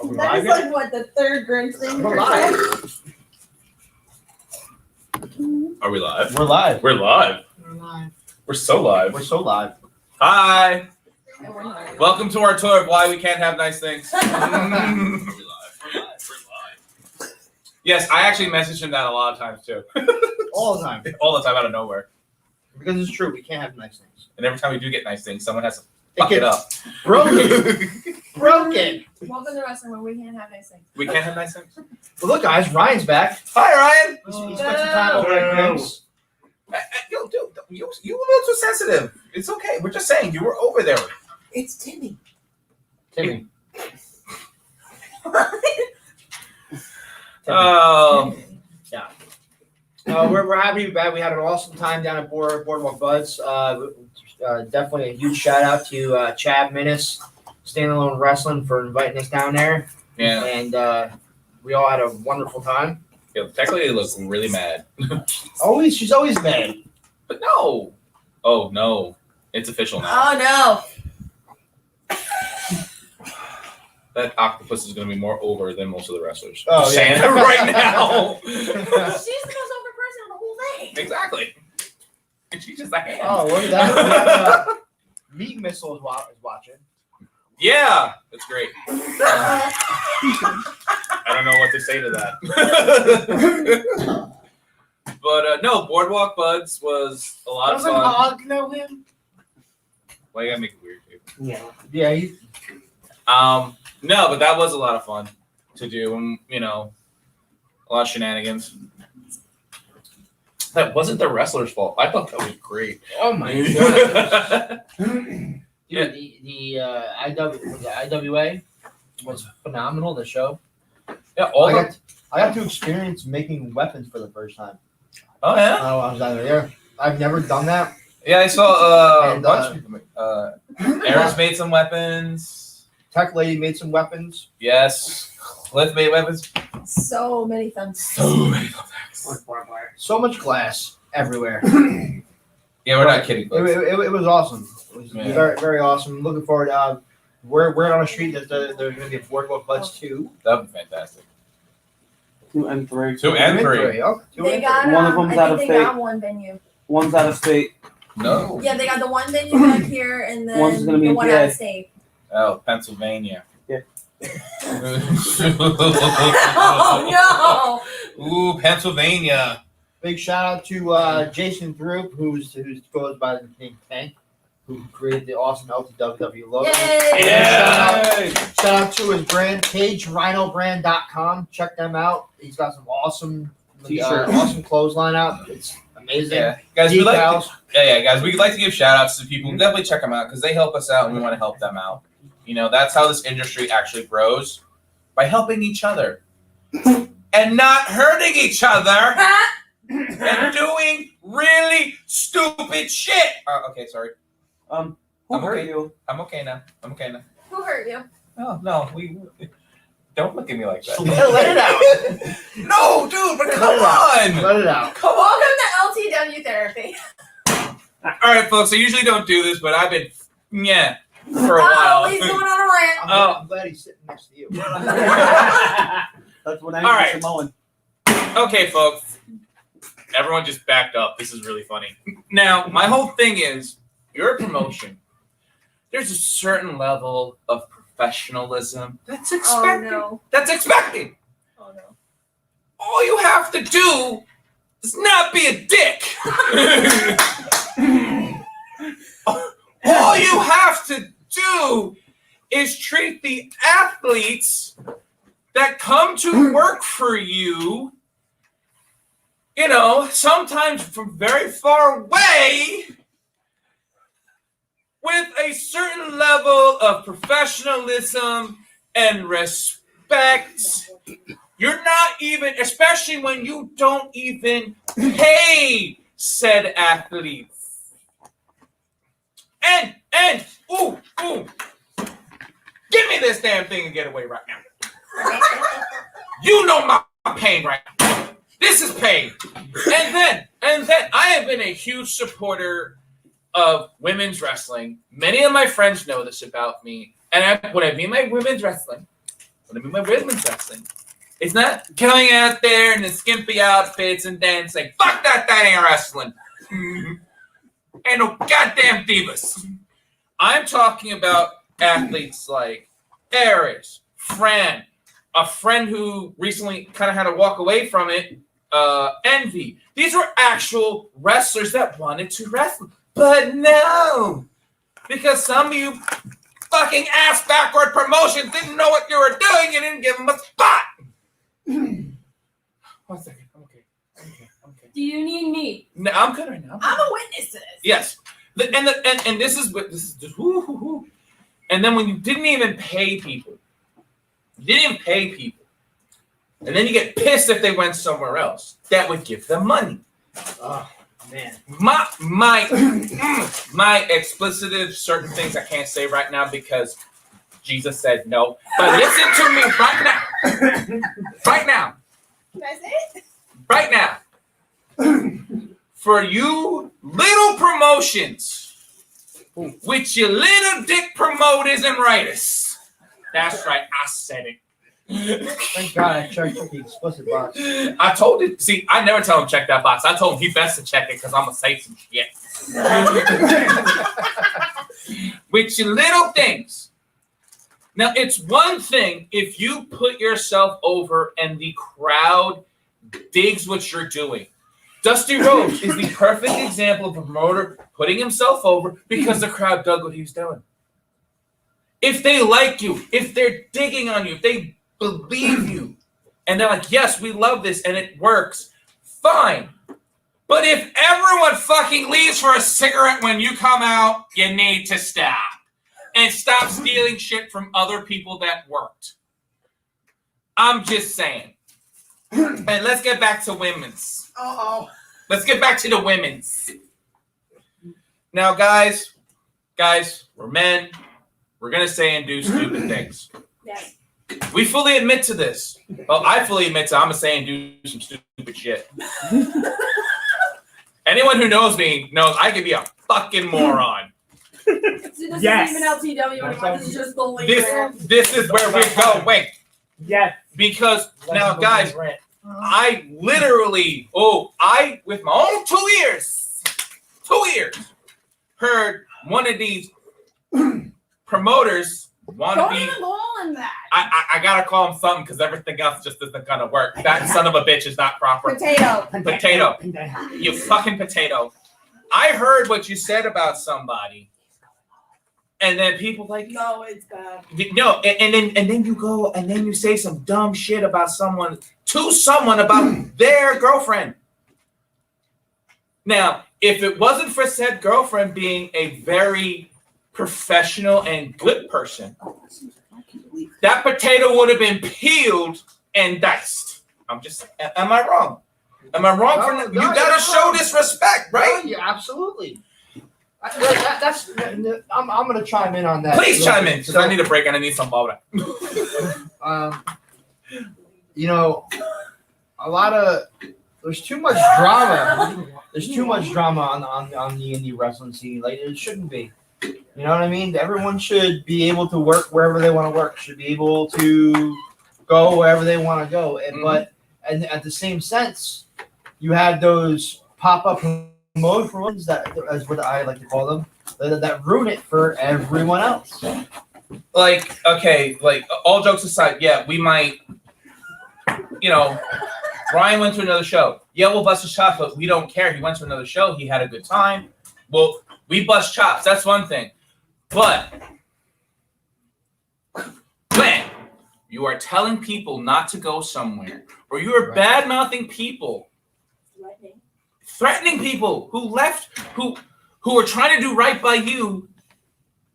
That is like what the third Grinch thing. We're live. Are we live? We're live. We're live. We're live. We're so live. We're so live. Hi. And we're live. Welcome to our tour of why we can't have nice things. We're live. We're live. Yes, I actually messaged him that a lot of times too. All the time. All the time out of nowhere. Because it's true. We can't have nice things. And every time we do get nice things, someone has to fuck it up. Broken. Broken. Welcome to wrestling where we can't have nice things. We can't have nice things. Well, look, guys. Ryan's back. Hi, Ryan. He spent some time over at Grim's. Yo, dude, you a little too sensitive. It's okay. We're just saying you were over there. It's Timmy. Timmy. Oh. Yeah. We're happy to be back. We had an awesome time down at Boardwalk Buds. Definitely a huge shout out to Chad Minnis, Standalone Wrestling, for inviting us down there. Yeah. And we all had a wonderful time. Yeah, technically, they look really mad. She's always mad. But no. Oh, no. It's official now. Oh That octopus is going to be more over than most of the wrestlers. Oh, Just yeah. saying it right now. no! She's the most over person on the whole thing. Exactly. And she's just a hand. Oh, look at that. Meat Missile is watching. Yeah. That's great. I don't know what to say to that. But no, Boardwalk Buds was a lot of Doesn't fun. Hog know him? Why you gotta make it weird, dude? Yeah. No, but that was a lot of fun to do, and a lot of shenanigans. That wasn't the wrestler's fault. I thought that was great. Oh my god. Yeah. Dude, the IWA was phenomenal. The show. Yeah, I got to experience making weapons for the first time. Oh yeah. I was either there. I've never done that. Yeah, I saw And, a bunch of people make. Aaron's made some weapons. Tech Lady made some weapons. Yes. Cliff made weapons. So many thumbs. So many thumbtacks. So much glass everywhere. Yeah, we're not kidding. Folks. It was awesome. It was Yeah. very, very awesome. Looking forward. We're on a street that there's going to be a Boardwalk Buds 2. That would be fantastic. 2 and 3. 2 and 3. Oh, 2 They and got, 3. One of them's out I of think they state. got one venue. One's out of state. No. Yeah, they got the one venue back here and then One's gonna be the in one PA. out of state. Oh, Pennsylvania. Yeah. Oh Ooh, Pennsylvania. Big shout out to Jason Throop, who goes by the name Tank, who created the awesome LTW no! logo. Yay! Yeah. Shout out to his brand, CageRhinoBrand.com. Check them out. He's got some awesome T-shirts. awesome clothesline out. It's amazing. Yeah, guys, we Decals. guys, we'd like to give shout outs to people. Definitely check them out because they help us out and we want to help them out. That's how this industry actually grows, by helping each other and not hurting each other and doing really stupid shit. Okay, sorry. Who I'm hurt okay. you? I'm okay now. Who hurt you? Oh no, we don't look at me like that. Let it out. No, dude, but come Let it out. on. Let it out. Come on. Welcome to LTW therapy. All right, folks. I usually don't do this, but I've been for a Oh, while. he's going on a rant. I'm glad he's sitting next to you. That's what I'm All right. mowing. Okay, folks. Everyone just backed up. This is really funny. Now, my whole thing is, you're a promotion. There's a certain level of professionalism that's expected. Oh no. That's expected. Oh no. All you have to do is not be a dick. All you have to do is treat the athletes that come to work for you, sometimes from very far away, with a certain level of professionalism and respect. You're not even, especially when you don't even pay said athletes. And, ooh, give me this damn thing and get away right now. You know my pain right now. This is pain. And then I have been a huge supporter of women's wrestling. Many of my friends know this about me. And when I mean my women's wrestling, What I mean by women's wrestling. It's not coming out there in the skimpy outfits and then saying, fuck that ain't wrestling. Ain't no goddamn divas. I'm talking about athletes like Eris, Fran, a friend who recently kind of had to walk away from it, Envy. These were actual wrestlers that wanted to wrestle. But no, because some of you fucking ass backward promotions didn't know what you were doing and didn't give them a spot. 1 second. I'm okay. Do you need me? No, I'm good right now. I'm a witness to this. Yes. And this is just whoo. And then when you didn't even pay people, and then you get pissed if they went somewhere else, that would give them money. Oh man. My explicit certain things I can't say right now because Jesus said no. But listen to me right now. Right now. Can I say it? Right now. For you little promotions, with your little dick promoters and writers. That's right, I said it. Thank God I checked the explicit box. I told it. See, I never tell him check that box. I told him he best to check it because I'm gonna say some shit. With your little things. Now, it's one thing if you put yourself over and the crowd digs what you're doing. Dusty Rhodes is the perfect example of a promoter putting himself over because the crowd dug what he was doing. If they like you, if they're digging on you, if they believe you, and they're like, yes, we love this, and it works, fine. But if everyone fucking leaves for a cigarette when you come out, you need to stop. And stop stealing shit from other people that worked. I'm just saying. And let's get back to women's. Uh-oh. Let's get back to the women's. Now, guys, we're men. We're going to say and do stupid things. Yes. We fully admit to this. Well, I fully admit to I'm going to say and do some stupid shit. Anyone who knows me knows I could be a fucking moron. This isn't even LTW anymore. This is just the link. This is where we go. Wait. Yes. Because now, guys, I literally, with my own 2 ears, heard one of these promoters want to Don't be. even call him that. I gotta call him something because everything else just isn't gonna work. That son of a bitch is not proper. Potato. You fucking potato. I heard what you said about somebody. And then people like, No, it's bad. no, and then you go and then you say some dumb shit about someone about their girlfriend. Now, if it wasn't for said girlfriend being a very professional and good person, that potato would have been peeled and diced. I'm just, am I wrong? Am I wrong for you? Gotta show this respect, right? Yeah, absolutely. I'm gonna chime in on that. Please chime in because I need a break and I need some water. There's too much drama. There's too much drama on the indie wrestling scene. Like it shouldn't be. You know what I mean? Everyone should be able to work wherever they want to work. Should be able to go wherever they want to go. But at the same sense, you had those pop-up promotions that is what I like to call them that ruin it for everyone else. Like, okay, like all jokes aside, yeah, we might, Ryan went to another show. Yeah, we'll bust his chops, but we don't care. He went to another show. He had a good time. Well, we bust chops. That's one thing. But when you are telling people not to go somewhere, or you are bad-mouthing people, threatening people who left, who are trying to do right by you,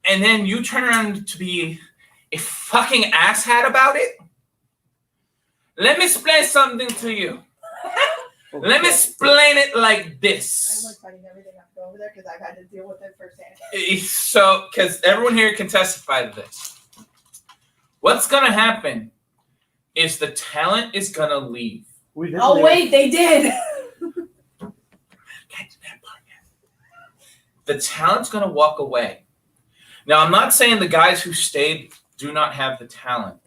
and then you turn around to be a fucking asshat about it? Let me explain something to you. Let me explain it like this. I'm like fighting everything I have to go over there because I've had to deal with it firsthand. So, because everyone here can testify to this. What's going to happen is the talent is going to leave. Oh, wait, they did. The talent's going to walk away. Now, I'm not saying the guys who stayed do not have the talent.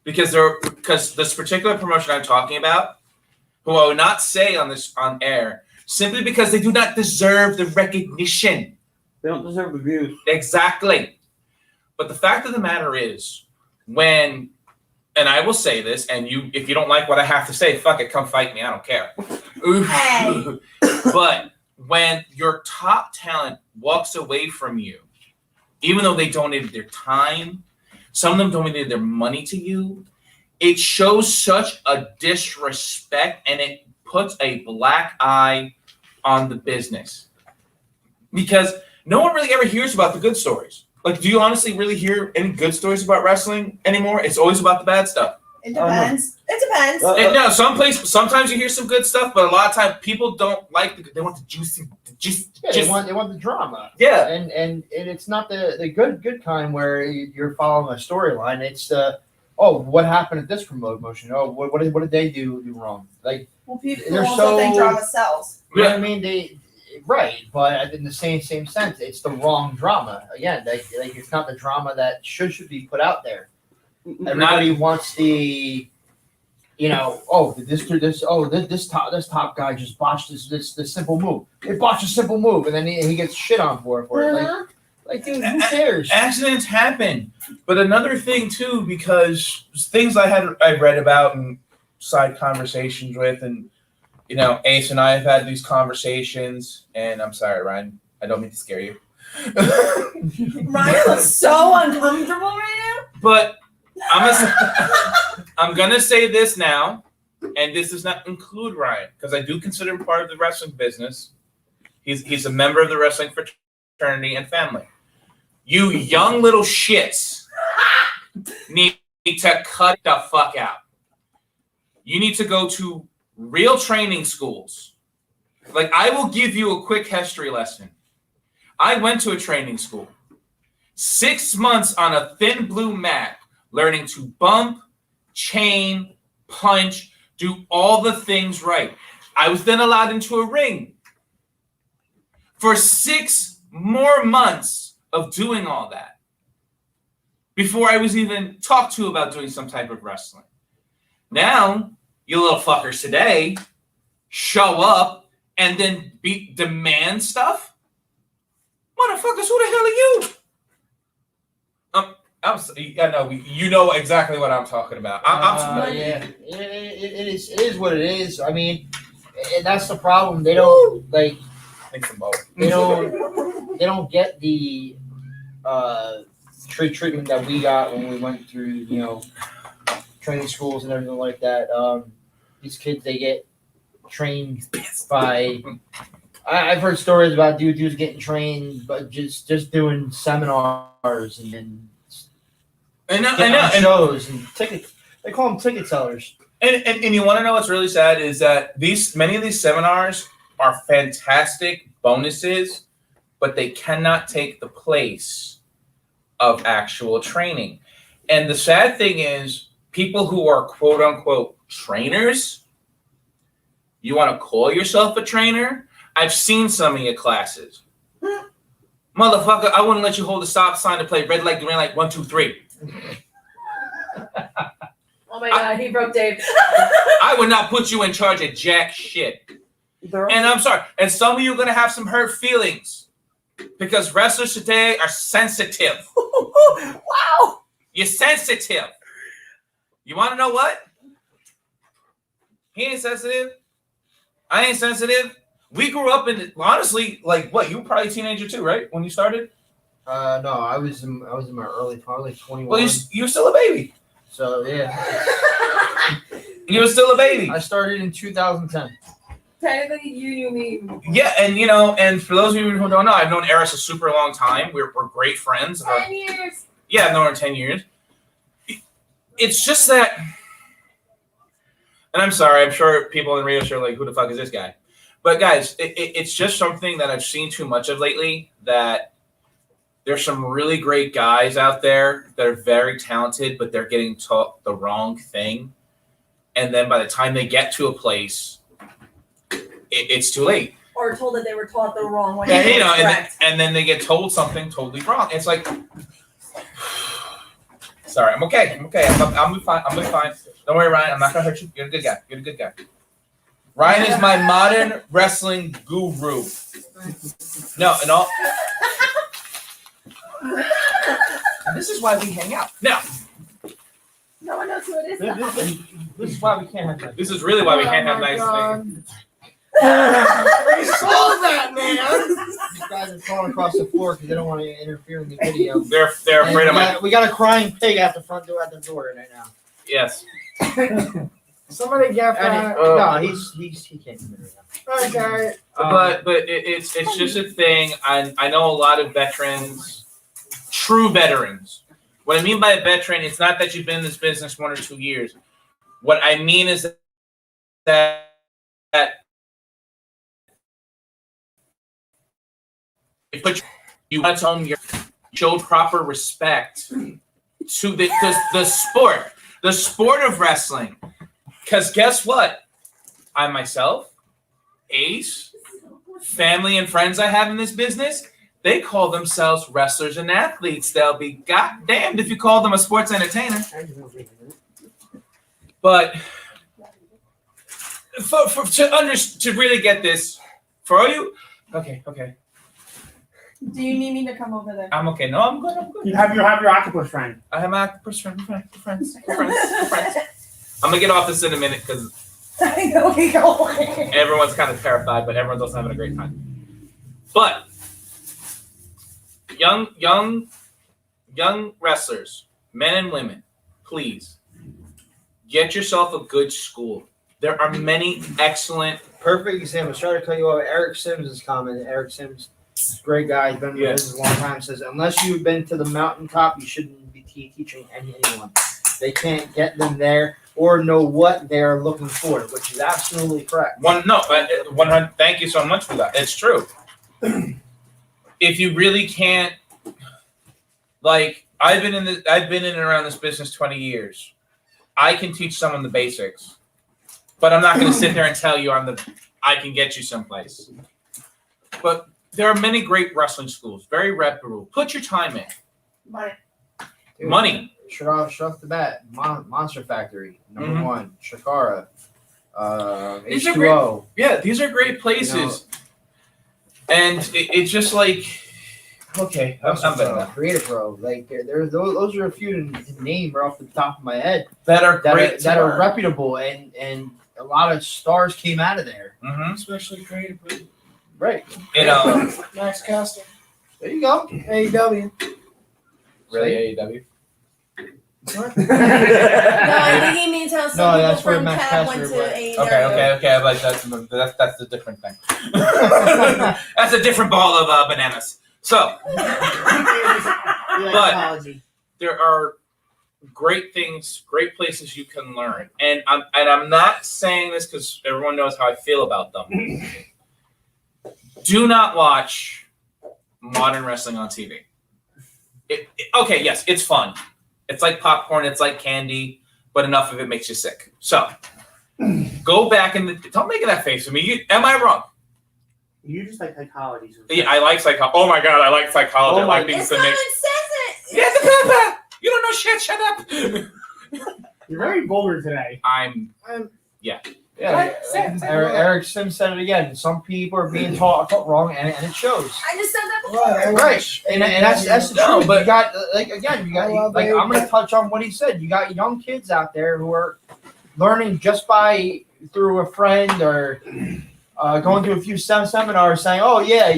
because this particular promotion I'm talking about, who I will not say on air, simply because they do not deserve the recognition. They don't deserve the views. Exactly. But the fact of the matter is, and I will say this, and if you don't like what I have to say, fuck it, come fight me. I don't care. Hey. But when your top talent walks away from you, even though they donated their time, some of them donated their money to you, it shows such a disrespect, and it puts a black eye on the business. Because no one really ever hears about the good stories. Like, do you honestly really hear any good stories about wrestling anymore? It's always about the bad stuff. It depends. It depends. No, sometimes you hear some good stuff, but a lot of times people don't like they want the juicy. Yeah, they want the drama. Yeah. And it's not the good kind where you're following a storyline. It's what happened at this promotion? Oh, what did they do wrong? Like, well, people they're also think so- drama sells. you know what I mean? Right, but in the same sense, it's the wrong drama. Again, like it's not the drama that should be put out there. Everybody wants the, this top guy just botched this simple move. He botched a simple move, and then he gets shit on for it. Like, dude, who cares? Accidents happen, but another thing too, because things I read about and side conversations with, and Ace and I have had these conversations, and I'm sorry, Ryan, I don't mean to scare you. Ryan looks so uncomfortable right But I'm gonna say this now, and this does not include Ryan, because I do consider him part of the wrestling business. He's a member of the wrestling fraternity and family. You young little shits need to cut the fuck out. You need to go to real training schools. Like, I will give you a quick history lesson. I went to a training school. 6 months on a thin blue mat, learning to bump, chain, punch, do all the things right. I was then allowed into a ring. For 6 more months of doing all that before I was even talked to about doing some type of wrestling. Now, you little fuckers today show up and then demand stuff? Motherfuckers, who the hell are you? You know exactly what I'm talking about. Yeah, it is what it is. I mean, and that's the problem. They don't like. They don't get the treatment that we got when we went through, training schools and everything like that. These kids, they get trained by. I've heard stories about dudes getting trained, but just doing seminars and I know. shows and ticket. They call them ticket sellers. And you want to know what's really sad is that many of these seminars are fantastic bonuses, but they cannot take the place of actual training. And the sad thing is, people who are quote unquote trainers, you want to call yourself a trainer? I've seen some of your classes. Motherfucker, I wouldn't let you hold a stop sign to play red light, green light, 1, 2, 3. Oh my god, he broke Dave. I would not put you in charge of jack shit. And I'm sorry. And some of you are going to have some hurt feelings because wrestlers today are sensitive. Wow. You're sensitive. You want to know what? He ain't sensitive. I ain't sensitive. We grew up in, honestly, like what? You were probably a teenager too, right? When you started? No, I was in my early, probably 21. Well, you were still a baby. So yeah, You were still a baby. I started in 2010. Technically, you knew me. Yeah, and for those of you who don't know, I've known Eris a super long time. We're great friends. 10 years. Yeah, I've known her 10 years. It's just that, and I'm sorry, I'm sure people in radio show are like, who the fuck is this guy? But guys, it's just something that I've seen too much of lately, that there's some really great guys out there that are very talented, but they're getting taught the wrong thing. And then by the time they get to a place, it's too late. Or told that they were taught the wrong way. Yeah, and then they get told something totally wrong. It's like, Sorry, I'm okay. I'm okay. I'm be fine. I'm be fine. Don't worry, Ryan. I'm not gonna hurt you. You're a good guy. You're a good guy. Ryan is my modern wrestling guru. No, and all. This is why we hang out. Now, No one knows who it is. This is why we can't have that. this is really why we can't have nice things. They sold that, man. These guys are falling across the floor because they don't want to interfere in the video. They're And afraid of my. we got a crying pig at the front door right now. Yes. Somebody get No, he can't come in right now. Okay. But it's just a thing. I know a lot of veterans, true veterans. What I mean by a veteran, it's not that you've been in this business 1 or 2 years. What I mean is that you want to tell them you showed proper respect to the sport of wrestling. Because guess what? I myself, Ace, family and friends I have in this business, they call themselves wrestlers and athletes. They'll be goddamned if you call them a sports entertainer. But to really get this, for all you, okay. Do you need me to come over there? I'm okay. No, I'm good. You have your octopus friend. I have my octopus friend. We're friends. I'm gonna get off this in a minute because everyone's kind of terrified, but everyone's also having a great time. But young wrestlers, men and women, please get yourself a good school. There are many excellent. Perfect example. Sorry to cut you off. Eric Sims' comment. Eric Sims, great guy. He's been with us a long time. Says unless you've been to the mountaintop, you shouldn't be teaching anyone. They can't get them there or know what they're looking for, which is absolutely correct. 100. Thank you so much for that. It's true. If you really can't, like I've been in and around this business 20 years. I can teach someone the basics, but I'm not going to sit there and tell you I can get you someplace. But there are many great wrestling schools, very reputable. Put your time in. Money. Straight off the bat, Monster Factory, number one, Shakara, These are H2O. Yeah, these are great places. And it's just like, okay, I'm better now. Creative Pro, like those are a few to name right off the top of my head That are reputable and a lot of stars came out of there. Mm-hmm. Especially Creative Pro. Right. Max Caster. There you go. AEW. Really, AEW? No, I think he means how some that's people where from Max CAB Caster went to went. AEW. Okay. Like that's a different thing. That's a different ball of bananas. So, but there are great things, great places you can learn, and I'm not saying this because everyone knows how I feel about them. Do not watch modern wrestling on TV. Okay, yes, it's fun. It's like popcorn. It's like candy, but enough of it makes you sick. So, go back don't make that face at me. Am I wrong? You just like psychology. Yeah, I like psychology. Oh my god, I like psychology. I like things It's that common make. sense. Yeah, the papa. You don't know shit. Shut up. You're very vulgar today. Yeah. Eric Sims said it again. Some people are being taught wrong, and it shows. I just said that before. Right, and that's the No, truth. but- You got I'm going to touch on what he said. You got young kids out there who are learning just through a friend or going to a few seminars, saying, "Oh yeah,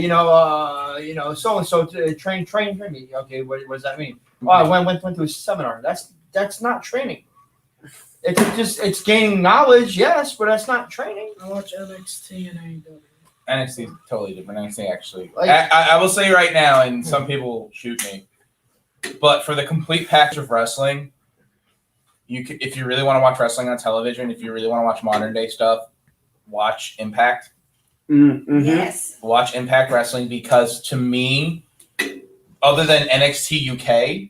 so and so train me." Okay, what does that mean? Oh, I went to a seminar. That's not training. It's gaining knowledge, yes, but that's not training. I watch NXT and AEW. NXT is totally different. NXT actually. Like- I will say right now, and some people shoot me, but for the complete package of wrestling, if you really want to watch wrestling on television, if you really want to watch modern day stuff, watch Impact. Mm-hmm. Yes. Watch Impact Wrestling because to me, other than NXT UK,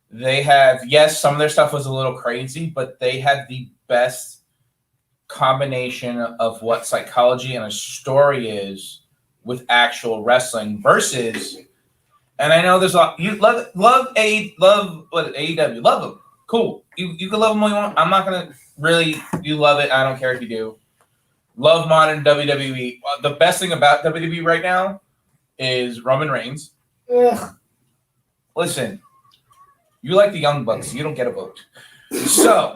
they have, yes, some of their stuff was a little crazy, but they had the best combination of what psychology and a story is with actual wrestling versus And I know there's a lot. You love AEW. Love them. Cool. You can love them all you want. I'm not gonna really. You love it. I don't care if you do. Love modern WWE. The best thing about WWE right now is Roman Reigns. Ugh. Listen, you like the Young Bucks. You don't get a vote. So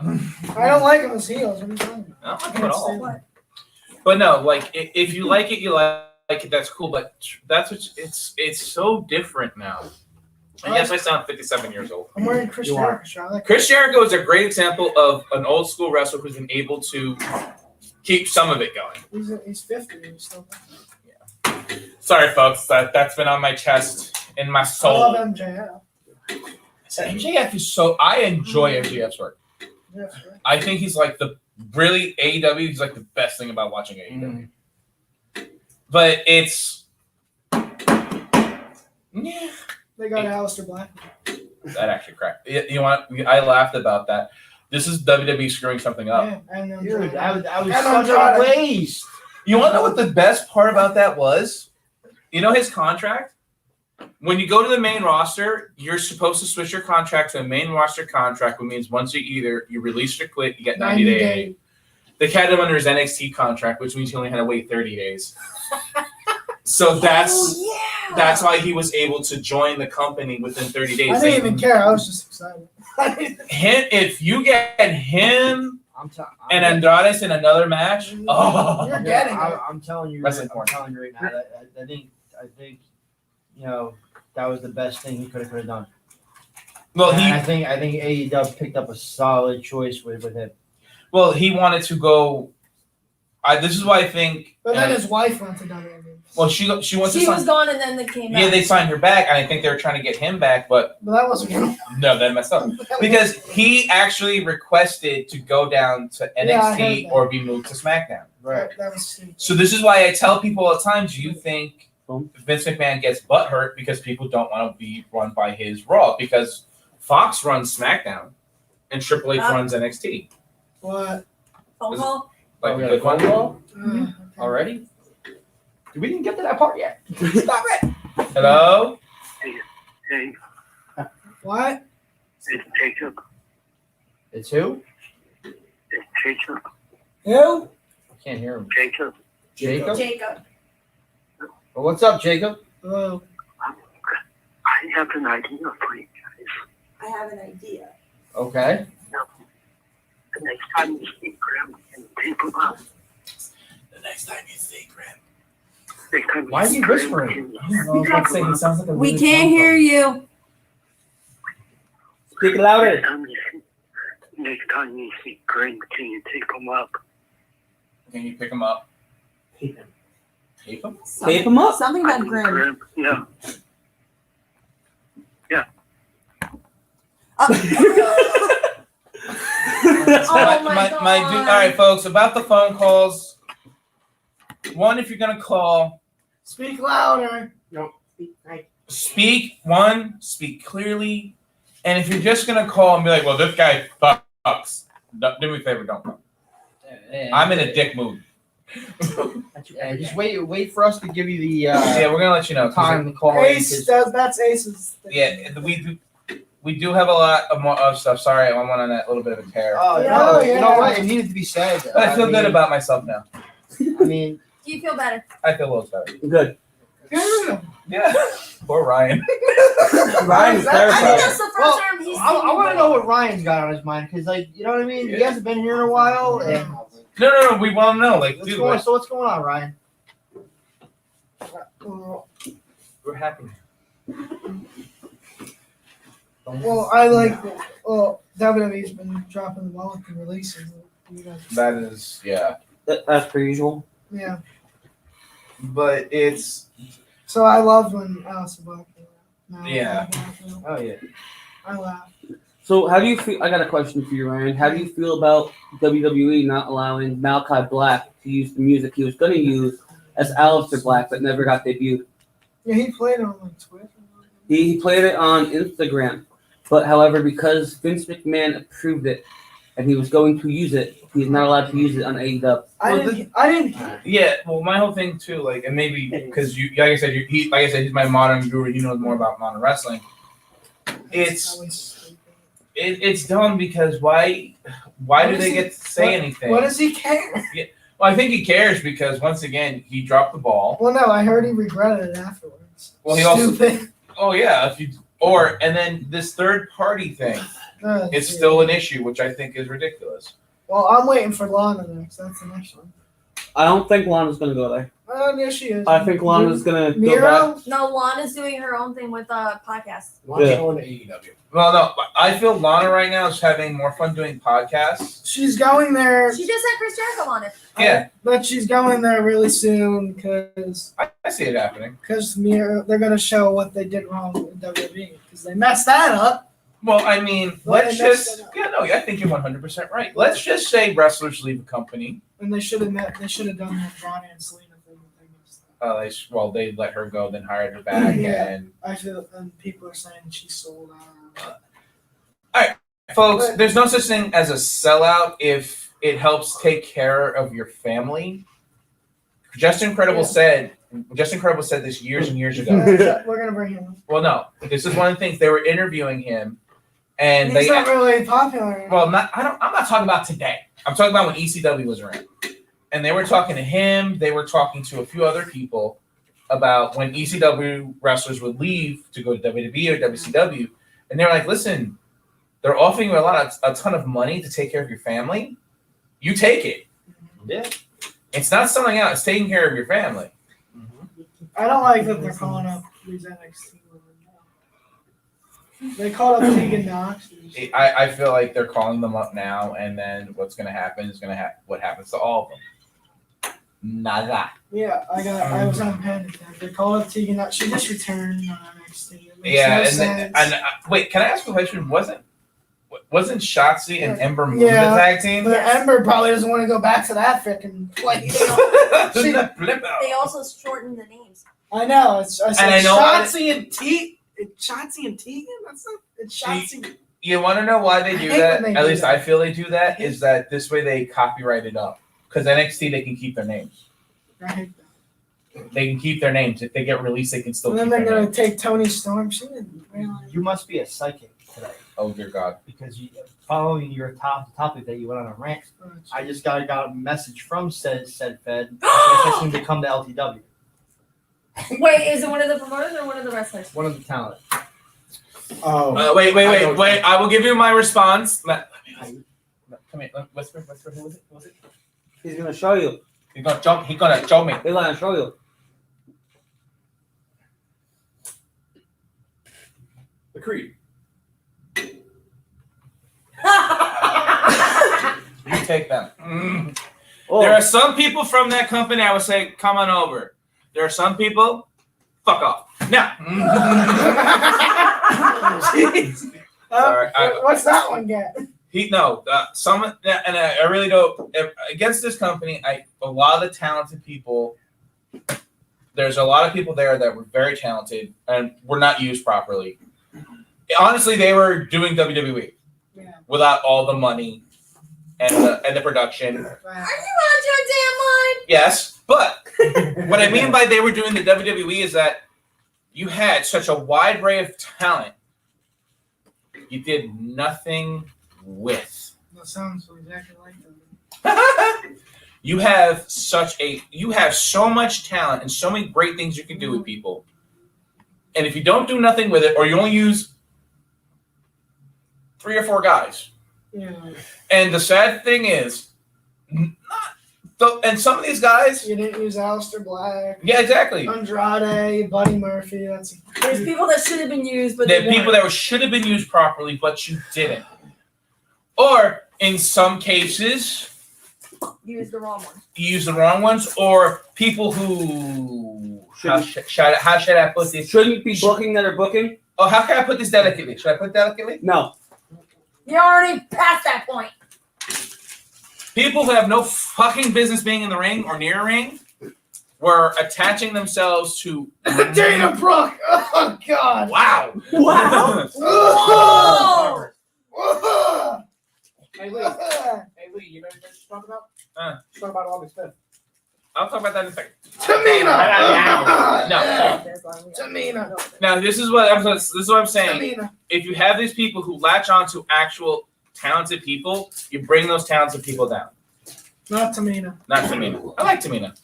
I don't like them as heels. I'm telling you. I don't like them at all. But no, like if you like it, you like it. That's cool. But that's what it's so different now. And yes, I sound 57 years old. I'm wearing Chris You are. Jericho shirt. I like Chris Jericho is a great example of an old school wrestler who's been able to keep some of it going. He's 50. He's still. Sorry, folks. That's been on my chest and my I soul. love MJF. MJF is so. I enjoy MJF's work. Yeah, sure. I think he's like really AEW. He's like the best thing about watching AEW. But it's yeah. They got Aleister Black. That actually cracked. You know what? I laughed about that. This is WWE screwing something up. Yeah, and then Dude, that was And such a Andrade. waste. You want to know what the best part about that was? You know his contract? When you go to the main roster, you're supposed to switch your contract to a main roster contract, which means once you release or quit, you get 90 days. They had him under his NXT contract, which means he only had to wait 30 days. So that's why he was able to join the company within 30 days. I didn't even care. I was just excited. If you get him I'm and Andrade in another match, You're oh, getting it. I'm telling you, Wrestling I'm corner. telling you right now. I think, you know, that was the best thing he could have done. well And he I think AEW picked up a solid choice with him. he wanted to go. This is why I think. But then his wife went to WWE. Well, she wants to She sign. was gone and then they came Yeah, back. they signed her back, and I think they were trying to get him back, but But that wasn't gonna. no, that messed up because he actually requested to go down to Yeah, I heard NXT that. or be moved to SmackDown. That was stupid. So this is why I tell people all the time: do you think Boom. Vince McMahon gets butthurt because people don't want to be run by his Raw? Because Fox runs SmackDown and Triple H Huh? runs NXT. What? Phone call? Like we a got a good one. phone call Okay. already? We didn't get to that part yet. Stop it. Hello. Hey, What? it's Jacob. It's who? It's Jacob. Who? I can't hear him. Jacob. Jacob? Jacob. Well, what's up, Jacob? Hello. I have an idea for you guys. I have an idea. Okay. The next time you see Graham and people up, The next time you see Grim. next time Why is he whispering? I was about to say he sounds like a We really can't phone hear call. you. Speak louder. Next time you see Graham, can you take him up? Can you pick him up? Tape him. Tape him? Tape him up. Something about Grim. Yeah. Oh my God. dude. All right, folks. About the phone calls. One, if you're gonna call, Speak louder. speak clearly, and if you're just gonna call and be like, "Well, this guy fucks," do me a favor, don't. I'm in a dick mood. Yeah, just wait for us to give you the Yeah, we're gonna let you know. 'cause time to call in. Ace. That's Ace's thing. Yeah, we do have a lot of more of stuff. Sorry, I went on that little bit of a tear. Oh, Yeah, no, yeah. you know what? It needed to be said. But I feel good mean- about myself now. I mean, Do you feel better? I feel a little better. Good. Yeah. Yeah. Poor Ryan. Ryan's I think terrified. that's the first Well, time he's I seen want to you. know what Ryan's got on his mind because, like, you know what I mean. He Yeah. hasn't been here in a while. And No. We want to know. Like, what's dude, going? So what's going on, Ryan? we're happy. Well, I like. Well, WWE's been dropping the ball with the releases. You guys- That is, yeah. That's per usual. Yeah. But it's So I loved when Aleister Black came out. Now Yeah. Oh yeah. I laughed. So, how do you feel? I got a question for you, Ryan. How do you feel about WWE not allowing Malachi Black to use the music he was going to use as Aleister Black, but never got debuted? Yeah, he played on like Twitter. He played it on Instagram, but however, because Vince McMahon approved it, and he was going to use it. He's not allowed to use it on AEW. I didn't. Yeah, well, my whole thing too, like, and maybe because you, like I said, he's my modern guru. He knows more about modern wrestling. It's dumb because why do they get to say anything? What does he care? Well, I think he cares because once again he dropped the ball. Well, no, I heard he regretted it afterwards. Well, he Stupid. Oh yeah, and then this third party thing is still an issue, which I think is ridiculous. Well, I'm waiting for Lana next. That's the next one. I don't think Lana's gonna go there. Oh, yes, she is. I think Lana's gonna go back. Miro? No, Lana's doing her own thing with podcast. Yeah. Going to AEW. Well, no, I feel Lana right now is having more fun doing podcasts. She's going there. She just had Chris Jericho on it. Yeah, But she's going there really soon because I see it happening. Miro, they're going to show what they did wrong with WWE because they messed that up. Well, I mean, Well, let's they messed just it up. I think you're 100% right. Let's just say wrestlers leave a company. And they should have done that Ron and Selena thing. That they messed up. They let her go, then hired her back, Yeah. and I feel, and people are saying she sold out. folks, there's no such thing as a sellout if it helps take care of your family. Justin Credible said this years and years ago. We're going to bring him up. Well, no, this is one of the things they were interviewing him, and He's not really popular. Well, I'm not talking about today. I'm talking about when ECW was around. And they were talking to him, they were talking to a few other people about when ECW wrestlers would leave to go to WWE or WCW. And they were like, listen, they're offering you a ton of money to take care of your family. You take it. Yeah. It's not selling out, it's taking care of your family. I don't like that they're calling up these NXT women now. They called up Tegan Knox. I feel like they're calling them up now, and then what's going to happen is going to what happens to all of them. Nada. Yeah, I was on panic attack. They called up Tegan Knox. She just returned on NXT. It makes Yeah, no and sense. wait, can I ask a question? Wasn't Shotzi and Ember Moon Yeah, the tag team? But Ember probably doesn't want to go back to that freaking place. They also shortened the names. I know. I said I know Shotzi and Shotzi and Tegan? That's not. It's Shotzi. You want to know why they I do hate that? when they At do least that. I feel they do that. Is that this way they copyright it up? Because NXT they can keep their names. I hate that. They can keep their names. If they get released, they can still And then keep they're their gonna names. take Tony Storm. She didn't realize. You must be a psychic today Oh dear God! because following your topic that you went on a rant. I just got a message from said Fed asking to come to LTW. Wait, is it one of the promoters or one of the wrestlers? One of the talent. Oh. Wait! I will give you my response. Come here. Whisper. Who was it? He's gonna show you. He's gonna jump. He's gonna show me. He's gonna show you. The Creed. You take them. Oh, There are some people from that company I would say, come on over. There are some people, fuck off. Now. Jeez. Sorry, What's that one get? I really don't. Against this company, a lot of the talented people. There's a lot of people there that were very talented and were not used properly. Honestly, they were doing WWE Yeah. without all the money and the production. Are you out your damn mind? Yes, but what I mean by they were doing the WWE is that you had such a wide array of talent you did nothing with. That sounds exactly like them. You have so much talent and so many great things you can do with people. And if you don't do nothing with it, or you only use 3 or 4 guys. Yeah. And the sad thing is, and some of these guys, You didn't use Aleister Black. yeah, exactly. Andrade, Buddy Murphy. There's people that should have been used, but There they are people weren't. that should have been used properly, but you didn't. Or in some cases, Use the wrong one. you use the wrong ones, or people who how should I put this? shouldn't be booking that are booking. Oh, how can I put this delicately? Should I put it delicately? No. You're already past that point. People who have no fucking business being in the ring or near a ring were attaching themselves to. Dana Brooke. Oh God. Wow. Wow. Whoa! Whoa. Hey Lee, you know what you should talk about? Talk about August 5th. I'll talk about that in a second. Tamina! No. Tamina! Now this is what I'm saying. Tamina! If you have these people who latch on to actual talented people, you bring those talented people down. Not Tamina. Not Tamina. I like Tamina.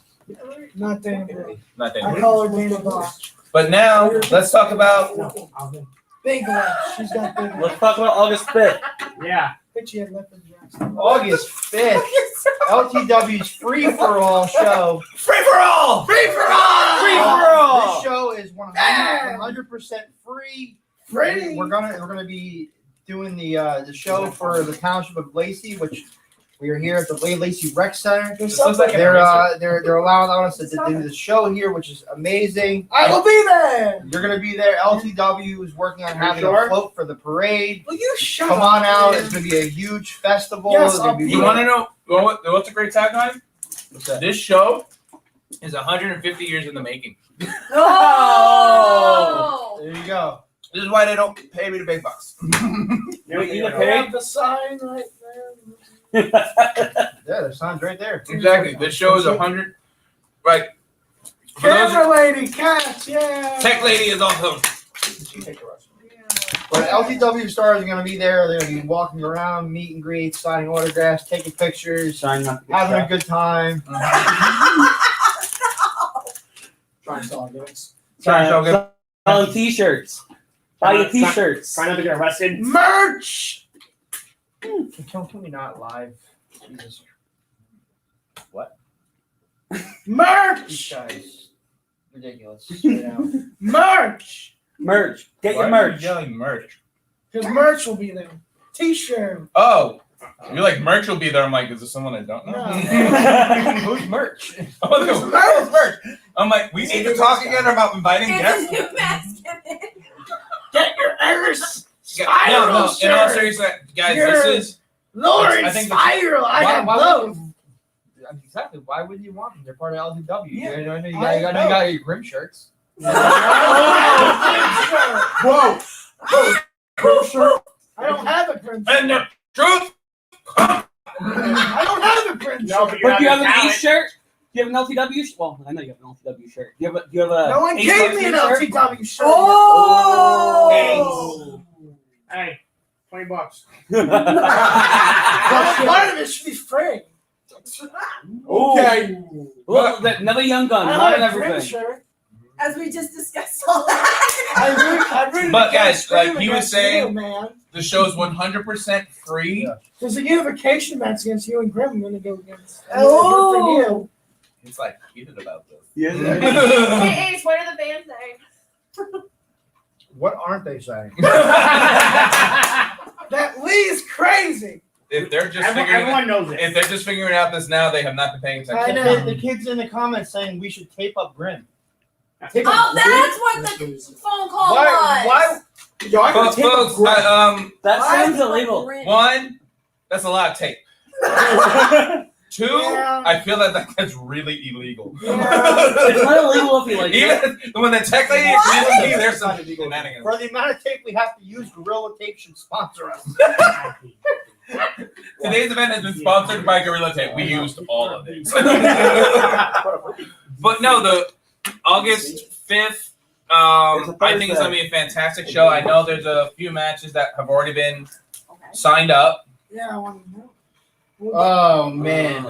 Not Dana Brooke. Not I Tamina. call her Dana Brooke. But now let's talk about Big legs. She's got big legs. Let's talk about August 5th. Yeah. I think she had leopard Jackson. August 5th, LTW's free for all show. free for all. Free for all! Free for all! This show is 100% free. Free. We're gonna be doing the show for the township of Lacey, which we are here at the Lacey Rec Center. This looks like an They're allowing us to do the show here, which is amazing. I will be there. You're gonna be there. LTW is working on having sure? a float for the parade. Will you shut Come up? on out. man? It's gonna be a huge festival. Yes, It's gonna I'll be be You want to know what's a great tagline? What's that? This show is 150 years in the making. No. There you go. This is why they don't pay me the big bucks. You I have the sign right there. Yeah, the sign's right there. Exactly. This show is 100. Right. For those Camera lady, catch, yeah. Tech lady is also. But LTW stars are going to be there. They're going to be walking around, meet and greet, signing autographs, taking pictures, Sign up. having a good time. Try and sell gimmicks. Selling t-shirts. Buy your t-shirts. Try not to get arrested. Merch. Can we not live? Jesus. What? These Merch. guys. Ridiculous. Straight out. Merch. Merch. Get Why your are merch. you yelling merch? Because merch will be there. T-shirt. Oh, you're like merch will be there. I'm like, is this someone I don't know? No. Who's merch? Oh, no, who's merch? I'm like, we need to talk again about inviting guests. It's a new basket. Get your Eris No, no. In all shirt. seriousness, guys, You're- this is. Lauren I think Spiral. I Why- have why both. Exactly. Why wouldn't you want them? They're part of LTW. Yeah. You know, you I got know. your Grim shirts. Whoa. Whoa. I don't have a print. And the truth. I don't have a print. No, shirt. But do you have an talent. Ace shirt? Do you have an LTW shirt? Well, I know you have an LTW shirt. Do you have a No one Ace gave me an Wrestling shirt? LTW shirt. Oh. Hey, $20. Well, part of it should be free. Okay. Well, another young gun. I Not don't on have a print everything. shirt. As we just discussed all that. I really But can't guys, like scream he was against saying- you, man. The show's 100% free. Yeah. There's a unification match against you and Grim. I'm gonna go against. Oh. For you. He's like heated about this. Hey, Ace, what are the bands saying? What aren't they saying? That Lee's crazy. If they're just figuring Everyone knows it. if they're just figuring out this now, they have not been paying I attention. know. The kids in the comments saying we should tape up Grim. Oh, that's what the phone call was. Why? Yo, I can Folks, take a folks, break. That Why sounds is it illegal. like one, that's a lot of tape. Two, Yeah. I feel that that's really illegal. Yeah. It's not illegal if you like it. Even when the tech lady What? agrees with me, there's some shenanigans. For the amount of tape we have to use, Gorilla Tape should sponsor us. Today's event has been sponsored by Gorilla Tape. We used all of it. But no, the August 5th, I think it's going to be a fantastic show. I know there's a few matches that have already been Okay. signed up. Yeah, I want to know. Oh man!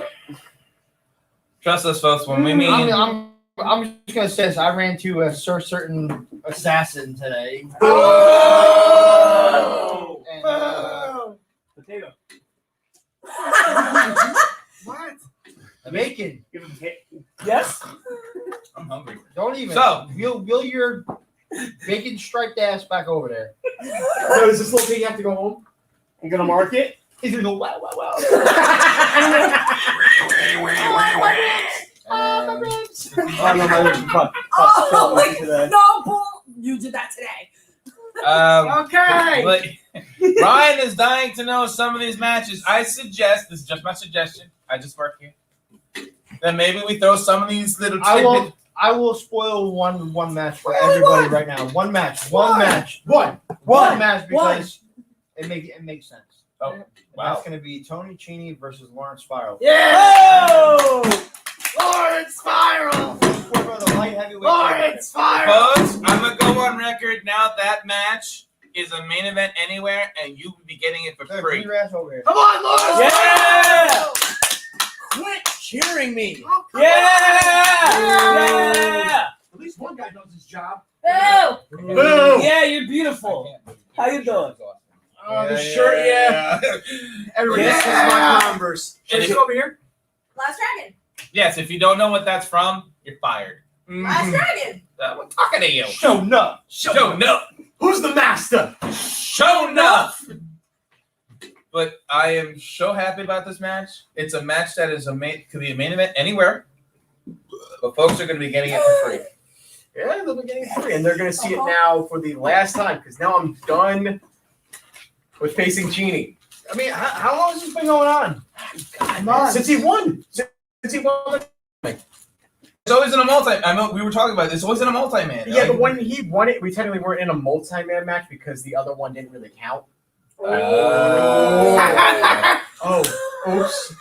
Trust us, folks. When we mean, I'm just gonna say this. I ran into a certain assassin today. Oh! And, Oh. Potato. What? bacon. Give him hit. Yes. I'm hungry. Don't even. So- wheel your bacon striped ass back over there. So does this little pig have to go home? I'm gonna mark it. He's gonna go wow wow wow. Oh, my ribs. Oh, no, my ribs. Fuck. Oh, wait. Today. No, bull. You did that today. Okay. But Ryan is dying to know some of these matches. I suggest, this is just my suggestion, I just work here, that maybe we throw some of these little tidbits. I will spoil one match for everybody right now. One match. One match. One. One match because it makes sense. Oh, And wow. that's going to be Tony Cheney versus Lawrence Spiral. Oh! Lawrence Spiral! For the light heavyweight. Lawrence Spiral! Folks, I'm going to go on record now. That match is a main event anywhere, and you will be getting it for free. Bring your ass over here. Come on, Lawrence Yeah! Spiral! Quit cheering me. Oh, come Yeah! Yeah! At least one guy knows his job. Boo! Boo! Yeah, you're beautiful. How you doing? Oh, the shirt, yeah. Everybody, Yeah. this is my Converse. And Should if- you over here? Last Dragon. Yes, if you don't know what that's from, you're fired. Last Dragon. I'm talking to you. Show enough. Show enough. Who's the master? Show enough. But I am so happy about this match. It's a match that is could be a main event anywhere. But folks are going to be getting it for free. Yeah, they'll be getting it free, and they're going to see it now for the last time because now I'm done with facing Cheney. I mean, how long has this been going on? Come on. Since he won. Since he won. It's always in a I know we were talking about this. It's always in a multi-man. Yeah, but when he won it, we technically weren't in a multi-man match because the other one didn't really count. Oh, oops.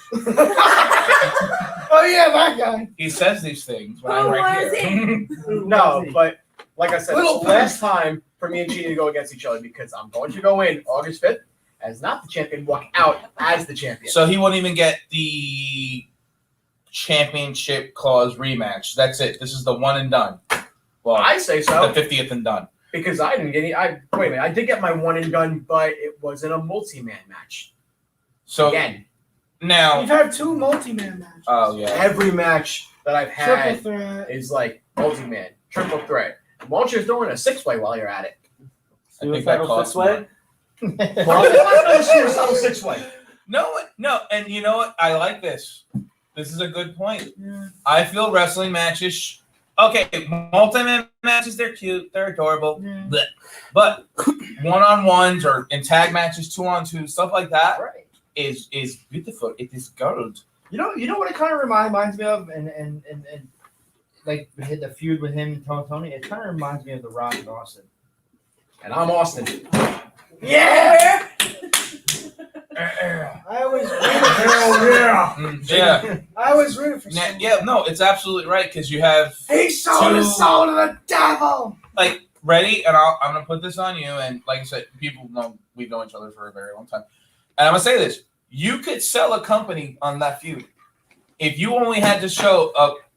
Oh, yeah, that guy. He says these things when Who I'm right was here. No, but like I said, Little it's the last time for me and Cheney to go against each other because I'm going to go in August 5th as not the champion, walk out as the champion. So he won't even get the championship clause rematch. That's it. This is the one and done. Well, I say so the 50th and done. because I didn't get any. Wait a minute, I did get my one and done, but it wasn't a multi-man match. So Again, now, We've had 2 multi-man matches. oh yeah, every match that I've Triple had threat. is like multi-man, triple threat. Why don't you just throw in a 6-way while you're at it? I think that costs way. Suicidal 6-way. no, and you know what? I like this. This is a good point. Yeah. I feel wrestling matches. Okay, multi-man matches, they're cute, they're adorable. Yeah. But one-on-ones or in tag matches, 2-on-2, stuff like that Right. is beautiful. It is gold. You know what it kind of reminds me of, and like hit the feud with him and Tony. It kind of reminds me of The Rock and Austin. And I'm Austin. Yeah! Yeah. I always Yeah. I always rooted for someone. Yeah, no, it's absolutely right because you have He sold his soul to the devil. ready, and I'm gonna put this on you. And like I said, people know we've known each other for a very long time, and I'm gonna say this: you could sell a company on that feud if you only had to show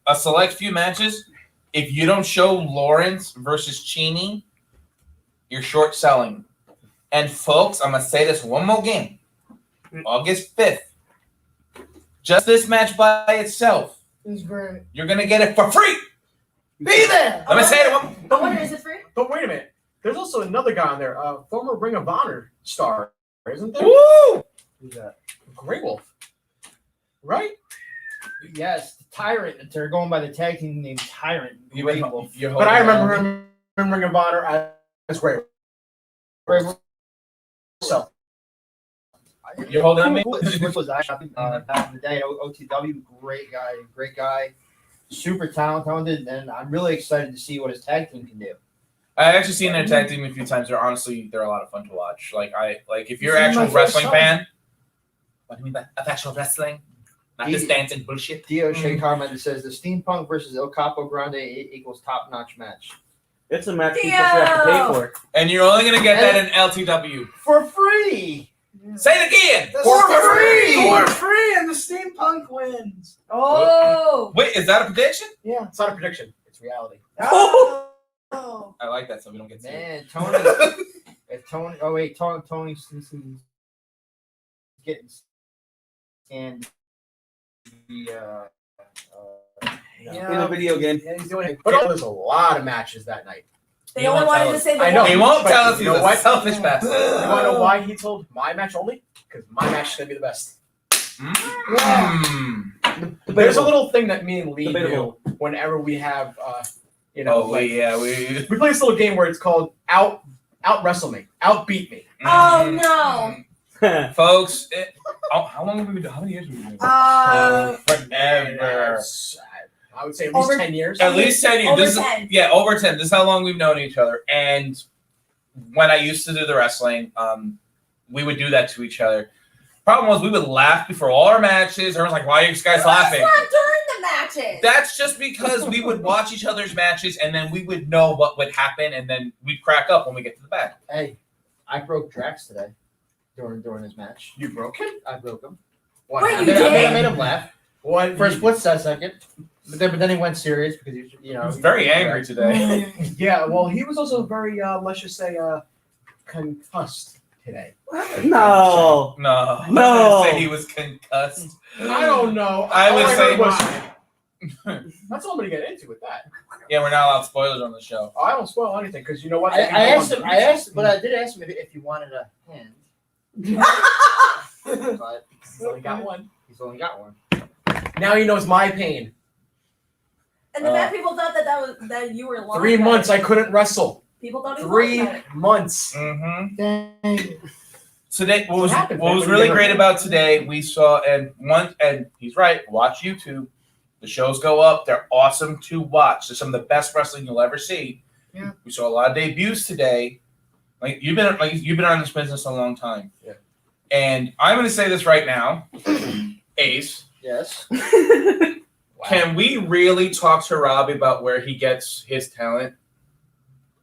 a select few matches. If you don't show Lawrence versus Cheney, you're short selling. And folks, I'm gonna say this one more game: August 5th. Just this match by itself, It was great. you're gonna get it for free. Be there. Let me say it one. I wonder, is it free? But wait a minute. There's also another guy on there, former Ring of Honor star, isn't there? Woo! Who's that? Grey Wolf. Right? Yes, the Tyrant. They're going by the tag team name Tyrant. You're But I remember him in Ring of Honor as Grey Wolf. So, You're holding on me. Which was actually back in the day. OTW, great guy, super talented, and I'm really excited to see what his tag team can do. I've actually seen their tag team a few times. They're a lot of fun to watch. If you're This an is my actual first wrestling time. fan, what do you mean by of actual wrestling? Not this dancing bullshit. Dio Shea Carmen says the Steampunk versus El Capo Grande equals top-notch match. It's a match people should have to pay for. And you're only gonna get that in LTW. For free. Say it again. For free, and the steampunk wins. Oh! Wait, is that a prediction? Yeah. it's not a prediction. It's reality. Oh. I like that, so we don't get sued. Man, Tony. If Tony. Oh wait, Tony's getting and the Yeah. In a video game. Yeah, he's doing it. But there's a lot of matches that night. They only wanted to say the I know. He one. won't But tell us you he's know a what? selfish bastard. You want to know why he told my match only? Because my match is going to be the best. Mm. There's a little thing that me and Lee Debatable. do whenever we have, we we play this little game where it's called out wrestle me, outbeat me. Oh, no. Folks. How long have we been doing? How many years have we been doing? Forever. I would say at least Over- 10 years. At least 10 years. Over This is- 10. Yeah, over 10. This is how long we've known each other. And when I used to do the wrestling, we would do that to each other. Problem was, we would laugh before all our matches. Everyone's like, "Why are you guys laughing?" That's not during the matches. That's just because we would watch each other's matches, and then we would know what would happen, and then we'd crack up when we get to the back. Hey, I broke Drax today during his match. You broke him? I broke him. What Wait, I happened? you made, I made, I did? made him laugh What? for a split second, but then he went serious because he He was very angry today. Yeah, well, he was also very, let's just say, concussed today. No. No, I No. wouldn't say he was concussed. I don't know. I would All say- heard was, that's all I'm gonna get into with that. Yeah, we're not allowed spoilers on the show. I don't spoil anything because you know what? I asked him. But I did ask him if he wanted a hand. But He's only got one. he's only got one. Now he knows my pain. And the fact people thought that you were lying. 3 months I couldn't wrestle. People thought he was 3 lying. months. Mm-hmm. Dang. Today, what was happens, what man, was when you really get great hurt? about today, we saw and he's right. Watch YouTube. The shows go up. They're awesome to watch. They're some of the best wrestling you'll ever see. Yeah. We saw a lot of debuts today. You've been on this business a long time. Yeah. And I'm going to say this right now, Ace. Yes. Can we really talk to Robbie about where he gets his talent?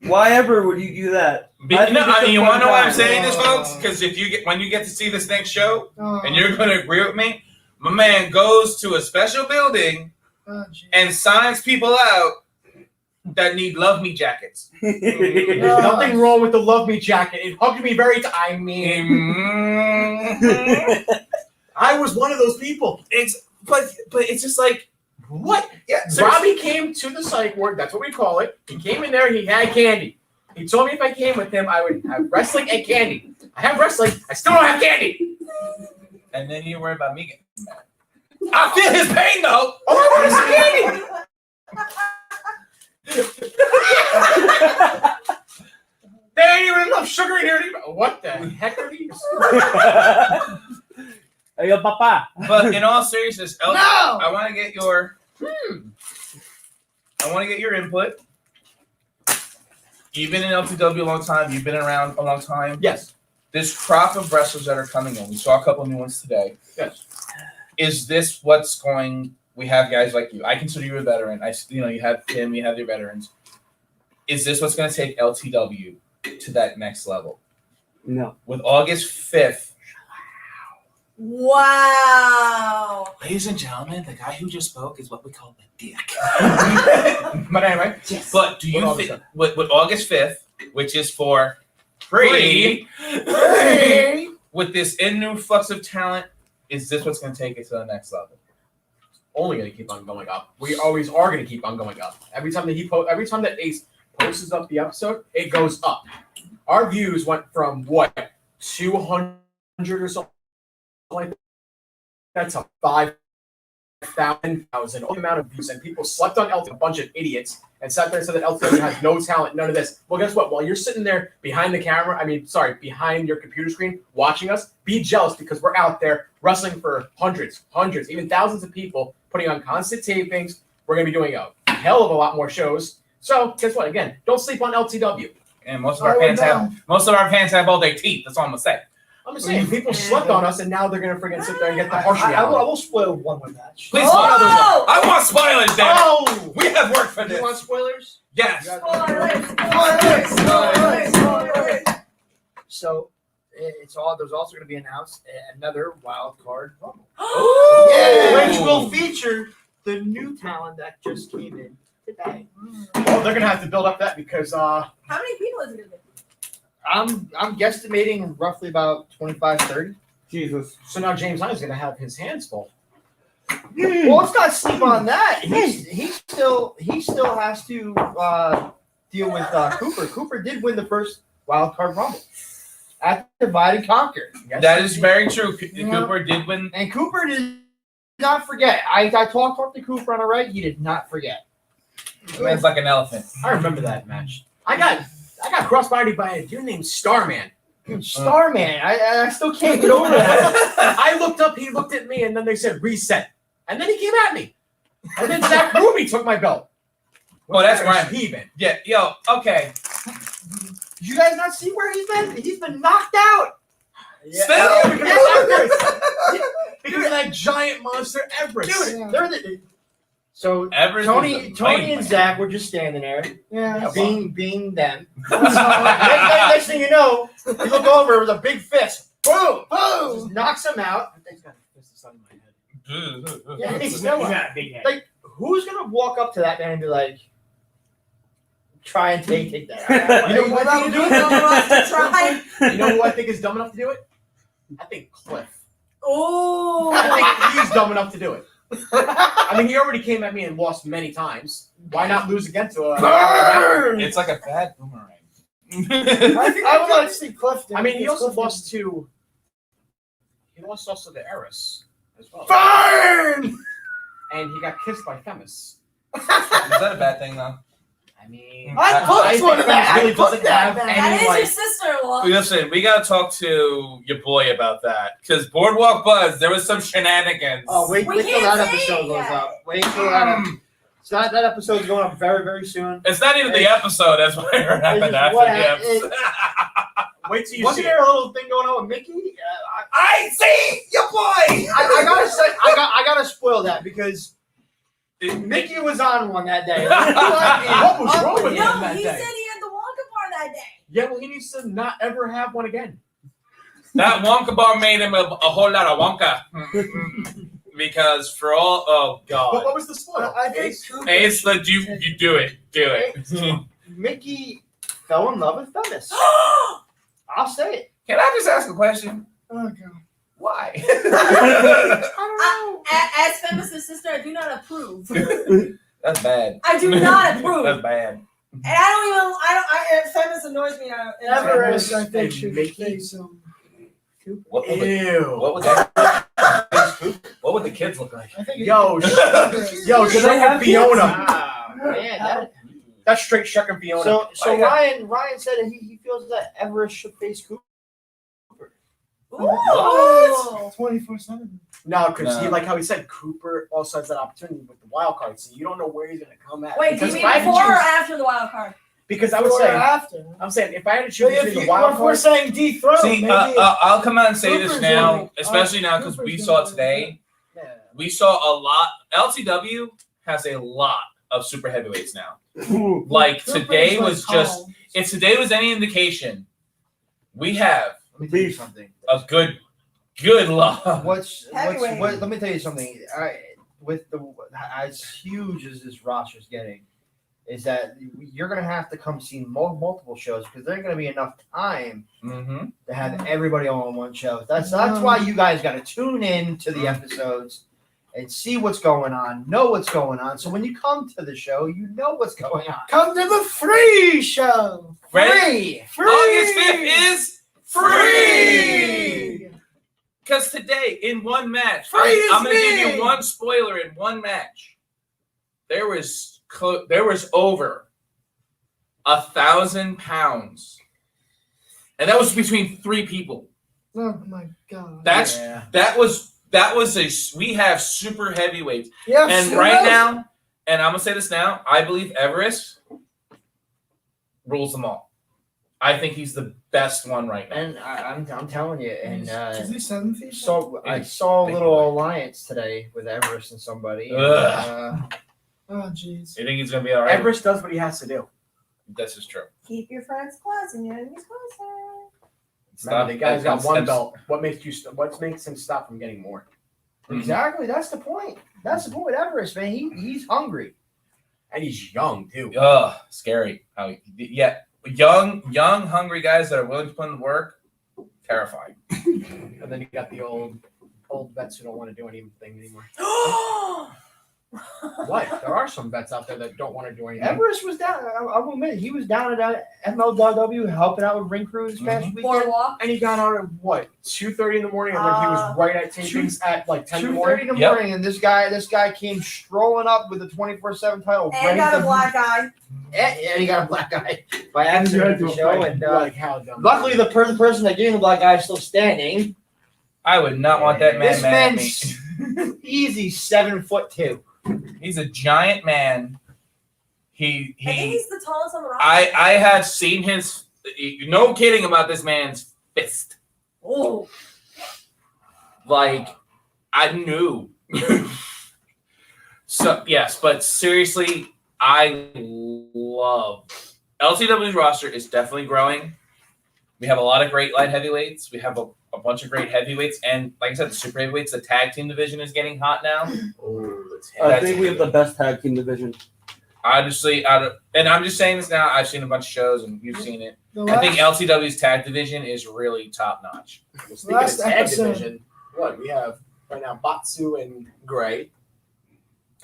Why ever would you do that? You I think it's a want to fun know why I'm time. saying this, folks? Because when you get to see this next show, Oh, and you're going to agree with me, my man goes to a special building gee. and signs people out that need Love Me jackets. There's nothing wrong with the Love Me jacket. It hugged me very I mean, Mhm. I was one of those people. but it's just like, What? yeah, Robbie came to the psych ward. That's what we call it. He came in there. He had candy. He told me if I came with him, I would have wrestling and candy. I have wrestling. I still don't have candy. and then you worry about me getting mad. I feel his pain though. Oh, I want some candy. There ain't even enough sugar in here. What the heck are these? Hey, yo, papa. But in all seriousness, No! I want to get your input. You've been in LTW a long time. You've been around a long time. Yes. This crop of wrestlers that are coming in, we saw a couple new ones today. Yes. Is this what's going? We have guys like you. I consider you a veteran. You have Tim. You have your veterans. Is this what's going to take LTW to that next level? No. With August 5th, Wow. ladies and gentlemen, the guy who just spoke is what we call the dick. But anyway, But do you What think August with August 5th, which is for free, with this influx of talent, is this what's going to take it to the next level? only going to keep on going up. We always are going to keep on going up. Every time that Ace posts up the episode, it goes up. Our views went from what 200 or something like that. That's a 5,000 all the amount of views, and people slept on LTW, a bunch of idiots, and sat there and said that LTW has no talent, none of this. Well, guess what? While you're sitting there behind the camera, behind your computer screen watching us, be jealous because we're out there wrestling for hundreds, even thousands of people, putting on constant tapings. We're going to be doing a hell of a lot more shows. So guess what? Again, don't sleep on LTW. And most of our fans have all their teeth. That's all I'm gonna say. I'm just saying, people slept on us, and now they're going to friggin' sit there and get the harsh I reality. will spoil one more match. Please, Oh! I want spoilers, damn it. Oh! We have work for You this. want spoilers? Yes. Spoilers. So there's also going to be announced another wild card rumble, Yeah. which will feature the new talent that just came in today. Well, they're going to have to build up that because How many people is it going to be? I'm guesstimating roughly about 25, 30. Jesus. so now James Hunt is going to have his hands full. Well, let's not sleep on that. He still has to deal with Cooper. Cooper did win the first wild card rumble at Divide and Conquer. Yes. That is very true. Yeah. Cooper did win. And Cooper did not forget. I talked to Cooper on a right. He did not forget. The man's like an elephant. I remember that match. I got cross-bodied by a dude named Starman. Starman. I still can't get over that. I looked up, he looked at me, and then they said reset. And then he came at me. And then Zach Ruby took my belt. Oh, that's right. right. Heaving. Yeah, yo, okay. Did you guys not see where he's been? He's been knocked out. Still? Because of that giant monster Everest. Dude, Yeah. they're the. So Everest Tony is the main and man. Zach were just standing there, Yeah. being them. Next thing you know, you look over with a big fist. Boom! Boom! Just knocks him out. I think this is on my head. Yeah, he's He's still got a big head. like, who's gonna walk up to that man and be like, try and take that out? You know what I think You know what? Try. You know who I think is dumb enough to do it? I think Cliff. Oh. I think he's dumb enough to do it. I mean, he already came at me and lost many times. Why not lose again to a Burn! It's like a bad boomerang. I would like to see Cliff. I mean, he also Cliff lost to. He lost also to Eris as well. Burn! And he got kissed by Themis. Is that a bad thing, though? I mean, I put think one of that. Themis really I put doesn't that have back. any, That is like, your sister-in-law. Listen, we gotta talk to your boy about that because Boardwalk Buzz, there was some shenanigans. Oh, wait We till can't that say episode it goes yet. up. Wait till that. So that episode's going up very, very soon. It's not even the episode. That's what happened It's after what the hap- episode. wait till you Wasn't see there it. a little thing going on with Mickey? I see your boy. I gotta say, I gotta spoil that because Mickey was on one that day. What was wrong with him No, that he day? said he had the Wonka bar that day. Yeah, well, he needs to not ever have one again. That Wonka bar made him a whole lot of Wonka. Because for all, oh But god, what was the spoil? I think Ace? Cooper. Ace, let you do it. Mickey fell in love with Themis. I'll say it. Can I just ask a question? Oh god. Why? As Themis' sister, I do not approve. That's bad. I do not approve. That's bad. And Themis annoys me. Everest, I Hey, think, should Mickey. face What would, Ew. what would that? What would the kids look like? I think Yo, yo, Should check they have and Fiona. Ah, man, that, That's straight check and Fiona. so I got- Ryan said that he feels that Everest should face Cooper. Ooh. 24/7. No, because he, No. like how he said, Cooper also has that opportunity with the wild card, so you don't know where he's going to come at. Wait, do because you if mean I had to before or choose- after the wild card? Because I would Before or say, after. I'm saying, if I had to So choose if, between you, the wild if we're card, saying dethrone, See, maybe I'll come out and say this Cooper's now, gonna- especially now because we Cooper's saw gonna- today. yeah. We saw a lot. LTW has a lot of super heavyweights now. Like Cooper's today like was just. calm. If today was any indication, we have Let me tell you something. a good lot. What? Heavyweight. Let me tell you something. With the as huge as this roster's getting, is that you're gonna have to come see multiple shows because there ain't gonna be enough time Mm-hmm. to have everybody on one show. That's why you guys got to tune in to the episodes and see what's going on, know what's going on. So when you come to the show, you know what's going on. Come to the free show. Ready? Free! August 5th is free. Because today, in one match, Free is I'm going to give me. you one spoiler. In one match, there was over 1,000 pounds, and that was between 3 people. Oh my god. That was we have super heavyweights, Yeah, and so right that's- now, and I'm gonna say this now, I believe Everest rules them all. I think he's the best one right now. And I'm telling you, and Is he 7 feet? I saw a little alliance today with Everest and somebody. And, Ugh. Oh jeez. You think he's gonna be all right? Everest does what he has to do. This is true. Keep your friends close and your enemies closer. Remember, the guy's got one Stop. belt. What makes him stop from getting more? Exactly, that's the point. That's the point with Everest, man. He's hungry. And he's young too. Ugh, scary. Young, hungry guys that are willing to put in the work. Terrifying. And then you got the old vets who don't want to do anything anymore. What? There are some vets out there that don't want to do anything. Everest was down. I will admit, he was down at MLW helping out with ring crew this past weekend. Boardwalk. And he got out at what? 2:30 in the morning, and then he was right at tapings at like 10 in the 2:30 morning. in the Yep. morning, and this guy came strolling up with the 24/7 title. And ready got a to- black eye. And he got a black guy by accident at the show. And Like how dumb. luckily, the person that gave him the black guy is still standing. I would not want that man This mad at me. man's easy 7'2". He's a giant man. I think He. he's the tallest on the roster. I had seen his. No kidding about this man's fist. Oh. Like, I knew. So yes, but seriously, I love LTW's roster is definitely growing. We have a lot of great light heavyweights. We have a bunch of great heavyweights, and like I said, the super heavyweights, the tag team division is getting hot now. I think we have the best tag team division. Honestly, and I'm just saying this now. I've seen a bunch of shows, and you've seen it. I think LTW's tag division is really top notch. Well, speaking Last of tag episode- division, what we have right now, Batsu and Gray,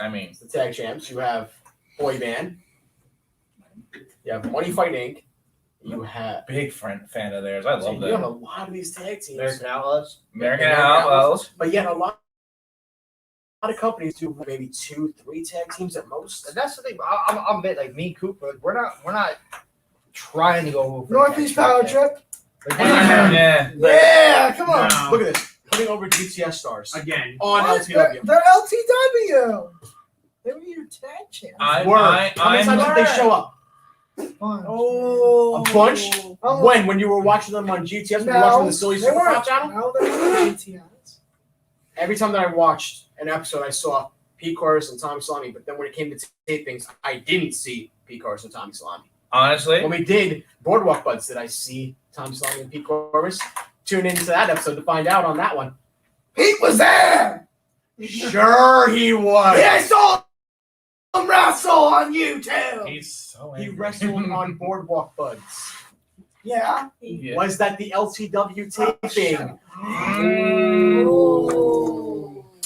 I mean, it's the tag champs. You have Boy Band. You have Money Fight Inc. You have big fan of theirs. I love you have a them. lot of these tag teams. American Outlaws. American Outlaws. But yet a lot of companies do maybe 2-3 tag teams at most. And that's the thing. I'm a bit like me, Cooper. Like, we're not trying to go over Northeast Power Trip. Like, Yeah. Yeah, come on. Look at this. Putting over GTS stars Again. on What? LTW. They're LTW. They were your tag champs. Word. How many times did they show up? Fun. A bunch? Oh. When you were watching them on GTS, when you were watching on the Silly they Super weren't. Pop channel? No, they weren't GTS. Every time that I watched an episode, I saw P. Chorus and Tommy Salami, but then when it came to tapings, I didn't see P. Chorus and Tommy Salami. Honestly, When we did Boardwalk Buds, did I see Tommy Salami and P. Chorus? Tune into that episode to find out on that one. Pete was there. Sure he was. Yeah, I saw him wrestle on YouTube. he's so He angry. wrestled on Boardwalk Buds. Yeah. Yeah. Was that the LTW taping?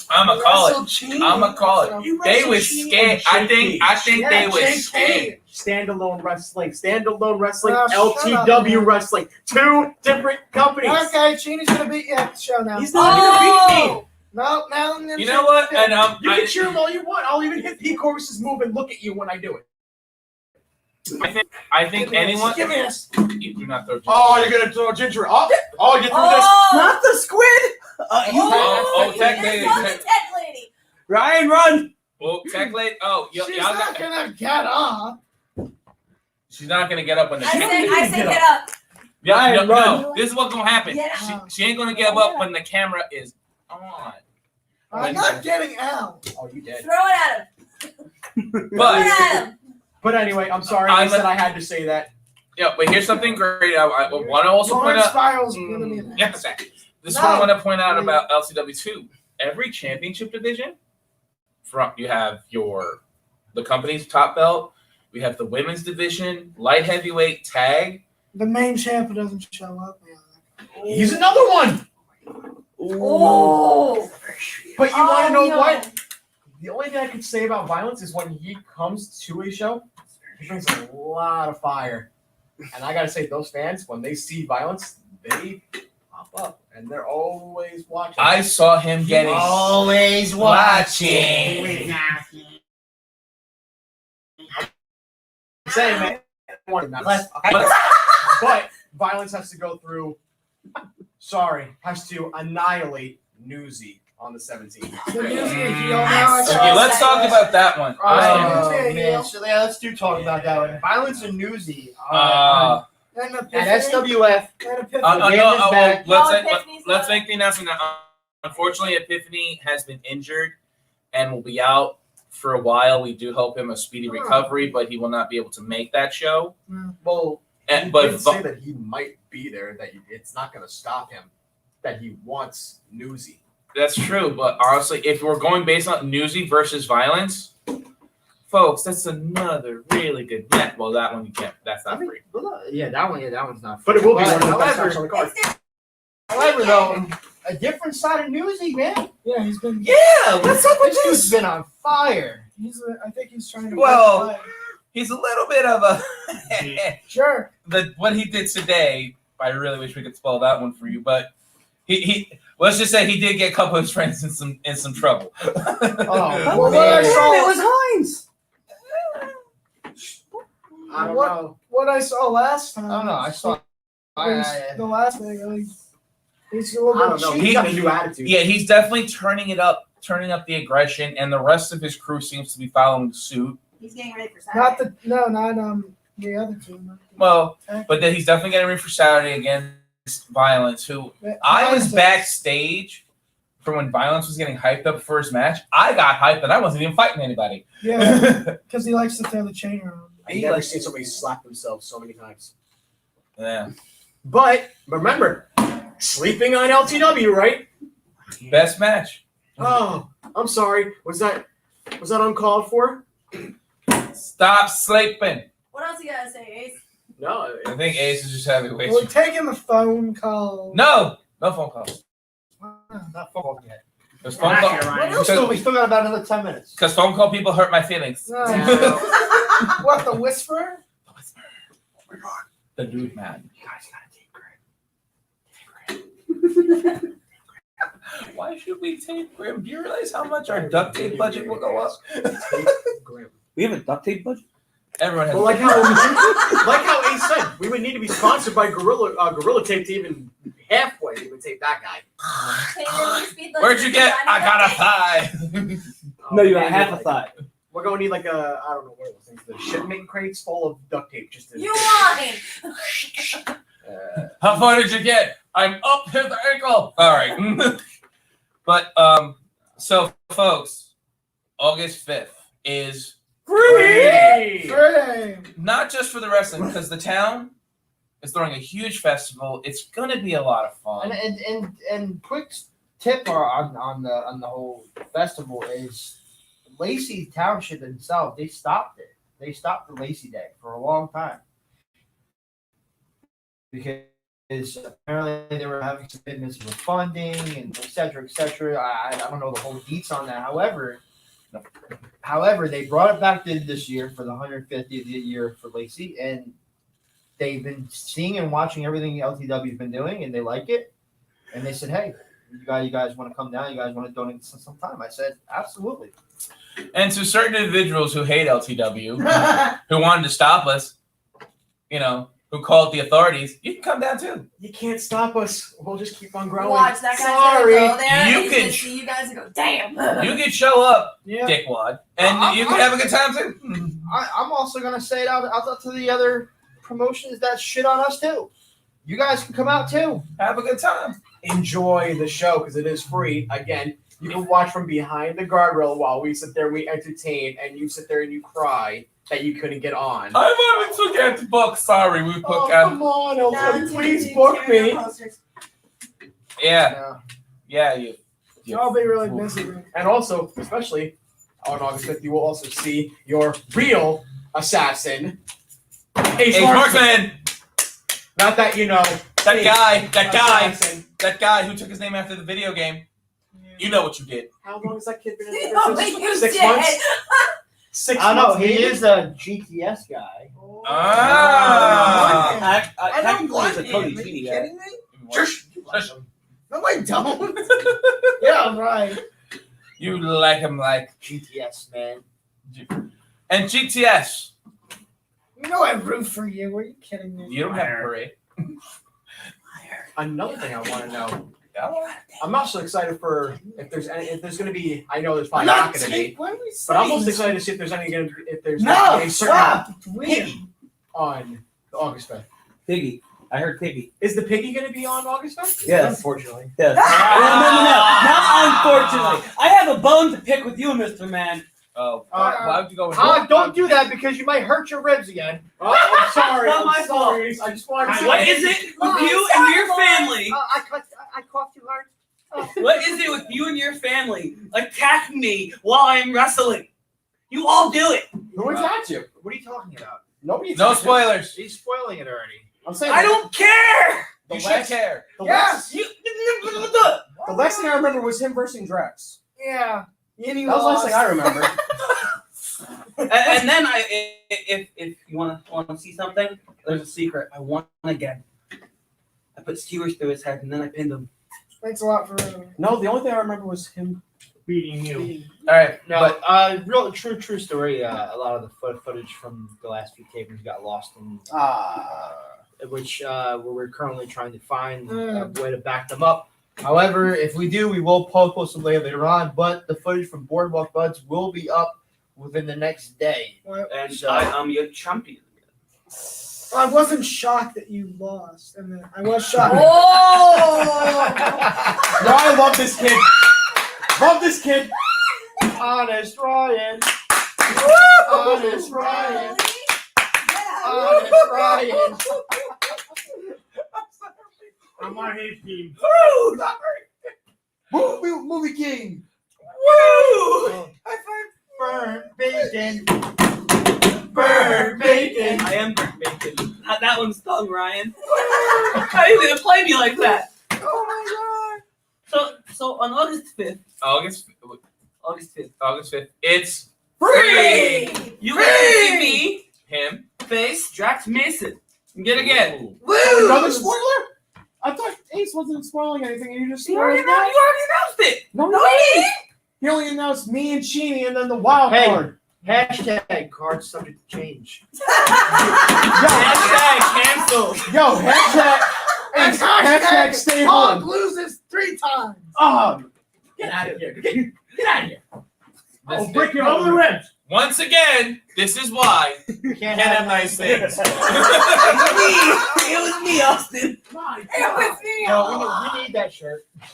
I'ma call it. Cheap. I'ma call it. You They wrestle was cheap. scared. I think Yeah, they was JP. scared. Standalone wrestling, Oh, LTW shut up, wrestling, 2 different companies. Okay, Cheney's gonna beat you at the show now. He's not gonna beat me. No, now You know what? And You can cheer him all you want. I'll even hit P. Chorus's move and look at you when I do it. I think anyone. Give me this. You do not throw. Oh, you're gonna throw Ginger up? Oh, you threw this. Oh, Not the squid. Tech lady. it's not the tech lady. Ryan, run. Oh, tech lady. Oh, y'all She's got. not gonna get up. She's not gonna get up when the. I said get up. Yeah, Ryan, no, run. no, this is what's gonna happen. Get She ain't gonna get up when the camera is on. I'm not getting out. Oh, you did. Throw it at him. Throw it But at him. But anyway, I'm sorry. I said I had to say that. yeah, but here's something great. I want to also point Lawrence out. Spiral's gonna be an Yeah, ass. this is No. what I want to point out about LCW2. Every championship division, from you have the company's top belt. We have the women's division, light heavyweight, tag. The main champ doesn't show up. He's another one. Oh. But you want to know no. what? The only thing I could say about Violence is when he comes to a show, he brings a lot of fire. And I gotta say, those fans, when they see Violence, they pop up and they're always watching. I saw him getting Always watching. I'm saying, man. But Violence has to go through. Has to annihilate Newsy on the 17th. The music heel now. Okay, let's talk about that one. Oh, man. man. So yeah, let's talk about that one. Violence and Newsy. Uh, And Epiphany. At SWF. And Epiphany. let's make the announcement now. Unfortunately, Epiphany has been injured and will be out for a while. We do hope him a speedy recovery, but he will not be able to make that show. Well, And he but did say that he might be there, that it's not going to stop him, that he wants Newsy. that's true. But honestly, if we're going based on Newsy versus Violence, folks, that's another really good match. Well, that one you can't. That's not free. Yeah, that one's not. But it will be But one of the best matches however, on the card. however, though, a different side of Newsy, man. Yeah, he's been. Yeah, what's up with This dude's this? been on fire. I think he's trying to. Well- play. He's a little bit of a. Sure. What he did today, I really wish we could spell that one for you, but he let's just say he did get a couple of his friends in some trouble. Oh, Well, what I man. saw, It was Hines. I don't What? know. what I saw last time. I don't know. I saw. was the last thing. He's a little I bit don't know. cheap. He's got a new attitude. Yeah, he's definitely turning up the aggression, and the rest of his crew seems to be following suit. He's getting ready for Not Saturday. not the other two. Well, but then he's definitely getting ready for Saturday again. Violence, who I was backstage for when Violence was getting hyped up for his match. I got hyped and I wasn't even fighting anybody. Yeah, because he likes to throw the chain around. I've never seen somebody slap themselves so many times. Yeah. But remember, sleeping on LTW, right? Best match. Oh, I'm sorry. Was that uncalled for? Stop sleeping. What else you gotta say, Ace? No. I think Ace is just having way We're too. taking the phone call. No phone calls. Not football yet. Because phone call. We still got about another 10 minutes. Because phone call people hurt my feelings. What, the whisperer? The dude man. You guys gotta take Grim. Why should we take Grim? Do you realize how much our duct tape budget will go up? We have a duct tape budget? Everyone has. Well, like how Ace said, we would need to be sponsored by Gorilla Tape to even halfway even take that guy. Where'd you get? I got a thigh. No, you got maybe half a like- thigh. We're gonna need like a, I don't know what it was, the shipment crates full of duct tape just to. You lying. How far did you get? I'm up his ankle. All right. But so folks, August 5th is Free! not just for the wrestling, because the town is throwing a huge festival. It's gonna be a lot of fun. And quick tip on the whole festival is Lacey Township themselves. They stopped it. They stopped the Lacey Day for a long time because apparently they were having some commitments with funding and et cetera, et cetera. I don't know the whole deets on that. However, they brought it back this year for the 150th year for Lacey, and they've been seeing and watching everything LTW's been doing, and they like it. And they said, "Hey, you guys want to come down? You guys want to donate some time?" I said, "Absolutely." And to certain individuals who hate LTW, who wanted to stop us, who called the authorities, you can come down too. You can't stop us. We'll just keep on growing. Watch that guy's Sorry. gonna go there. You and can- can see you guys and go, damn. You can show up, Yeah. dickwad, and you can have a good time too. I'm also gonna say it out to the other promotions that shit on us too. You guys can come out too. Have a good time. Enjoy the show because it is free. Again, you can watch from behind the guardrail while we sit there, we entertain, and you sit there and you cry that you couldn't get on. I wanted to get booked. Sorry, we Oh, booked. come on, LTW, please book me. Yeah. You I'll be really busy. And also, especially on August 5th, you will also see your real assassin, Ace Hey, Marksman. Markman, Not that you know. that guy Assassin. who took his name after the video game. You know what you did. How long has that kid been in You the know what business? you 6 did. months? 6 I know months. he maybe? is a GTS guy. Ah. I don't Technically, want it's a him. Cody Are you Cheaty guy. kidding me? Shush. No, I don't. Yeah, right. You like him like GTS man. and GTS. You know I root for you. Are you kidding me? You don't have a parade. Another thing I want to know. Yeah. I'm also excited for if there's going to be. I know there's probably not going to be, What are we but I'm saying? most excited to see if there's any going to if there's No, any certain stop. It's weird. on August 5th. Piggy. I heard Piggy. Is the piggy going to be on August 5th? Yes. Unfortunately. Yes. No, unfortunately. I have a bone to pick with you, Mr. Man. Oh, why would you go with Don't do that because you might hurt your ribs again. Oh, I'm sorry. Not my I'm sorry. I just wanted to say. What is it with you and your family? I coughed too hard. What is it with you and your family attacking me while I'm wrestling? You all do it. Who attacked you? What are you talking about? Nobody. No attacked you. spoilers. He's spoiling it already. I'm saying. I don't care. You The should last- care. The Yes. You. The last thing I remember was him versus Drex. Yeah. And you That was the last thing I remember. And then if you want to see something, there's a secret. I won again. I put skewers through his head and then I pinned him. Thanks a lot for No, the only thing I remember was him. beating you. All right, No, but real true story. A lot of the footage from the last few tapings got lost in, which we're currently trying to find a way to back them up. However, if we do, we will post them later on. But the footage from Boardwalk Buds will be up within the next day. And So- I am your champion. I wasn't shocked that you lost, and then I was shocked. Oh! No, I love this kid. Love this kid. Honest Ryan. Honest Ryan. Yeah. Honest Ryan. I'm on his team. Woo! Movie king. Woo! Burn bacon. Burn bacon. I am burnt bacon. That one's stung, Ryan. How you gonna play me like that? Oh So on August 5th, August 5th. It's Free! you get to see me him. face Drax Mason. Get again. Another spoiler? I thought Ace wasn't spoiling anything, and you just You already spoiled announced it. No, No, he he didn't. He only announced me and Sheeny, and then the wild Hey. card. Hashtag card subject to change. Hashtag canceled. Yo, hashtag. Ace, hashtag stay Hog home. loses 3 times. Get out of here. Get out of here. This I'll is- break your other ribs. Once again, this is why Can't can't have nice things. It was me, Austin. It was me. No, we need that shirt. I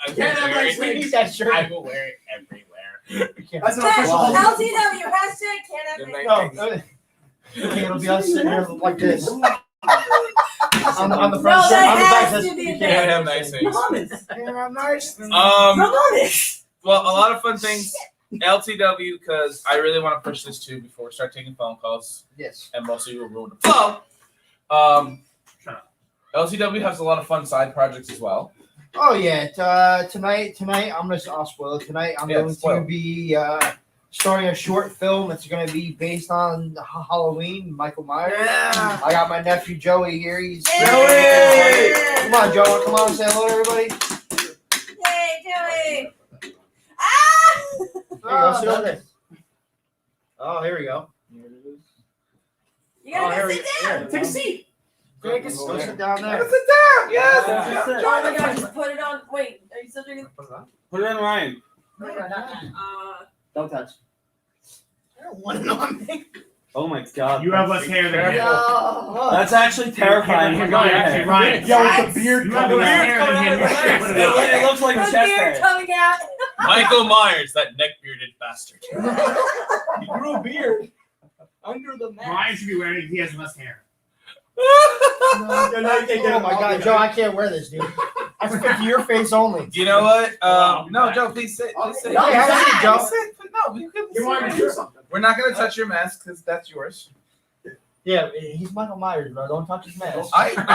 will Can't have wear nice it. We need that shirt. I will wear it everywhere. That's an official. LTW, hashtag can't have Good me. night. No, it'll be us sitting here like this. on the front No, shirt, that on the back has says, to be you a Can't have nice things. Promise. And I'm nice. Promise. Well, a lot of fun things. LTW, because I really want to push this too before we start taking phone calls, yes. and most of you will ruin the flow. LTW has a lot of fun side projects as well. Oh yeah. Tonight I'll spoil it. Tonight I'm Yeah, going spoil. to be starting a short film that's going to be based on Halloween. Michael Myers. Yeah. I got my nephew Joey here. He's Joey! Come on, Joey. Come on, say hello to everybody. Hey, Joey. Ah! Here you go. Sit on this. Oh, here we go. You gotta here go we sit go. down. Here. Take a seat. Go sit down there. Sit down. Yes. That's it. Oh my god, just put it on. Wait, are you still drinking? Put it on Ryan. Oh my god, not that. Don't touch. I don't want it on me. Oh my god. You have less hair than him. Yo. That's actually terrifying. Ryan, actually, Ryan. Yo, with the beard You have coming less out. hair than him. You're straight with it. It looks like a The chest beard hair. coming out. Michael Myers, that neck-bearded bastard. He grew a beard under the mask. Ryan should be wearing it. He has less hair. Oh my god, Joe, I can't wear this, dude. I fit to your face only. You know what? No, Joe, please sit. Please sit. No, have a seat, Joe. Sit. No, you can You want me to sit. do something? We're not gonna touch your mask because that's yours. Yeah, he's Michael Myers, bro. Don't touch his mask. I It said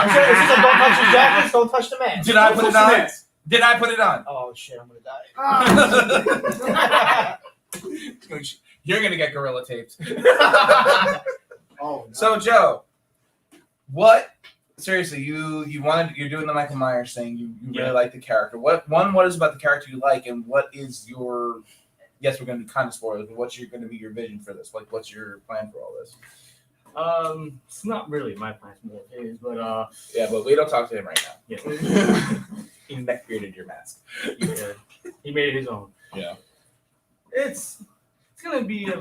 don't touch his jacket, don't touch the mask. did I put it on? Did I put it on? Oh shit, I'm gonna die. You're gonna get gorilla taped. Oh, no. So Joe, what? Seriously, you're doing the Michael Myers thing. You really like the character. What is about the character you like, and what is your? Yes, we're gonna be kind of spoilers, but what's going to be your vision for this? Like, what's your plan for all this? It's not really my plan, it's more his, but Yeah, but we don't talk to him right now. yeah. He neck-bearded your mask. He made it his own. Yeah. It's gonna be.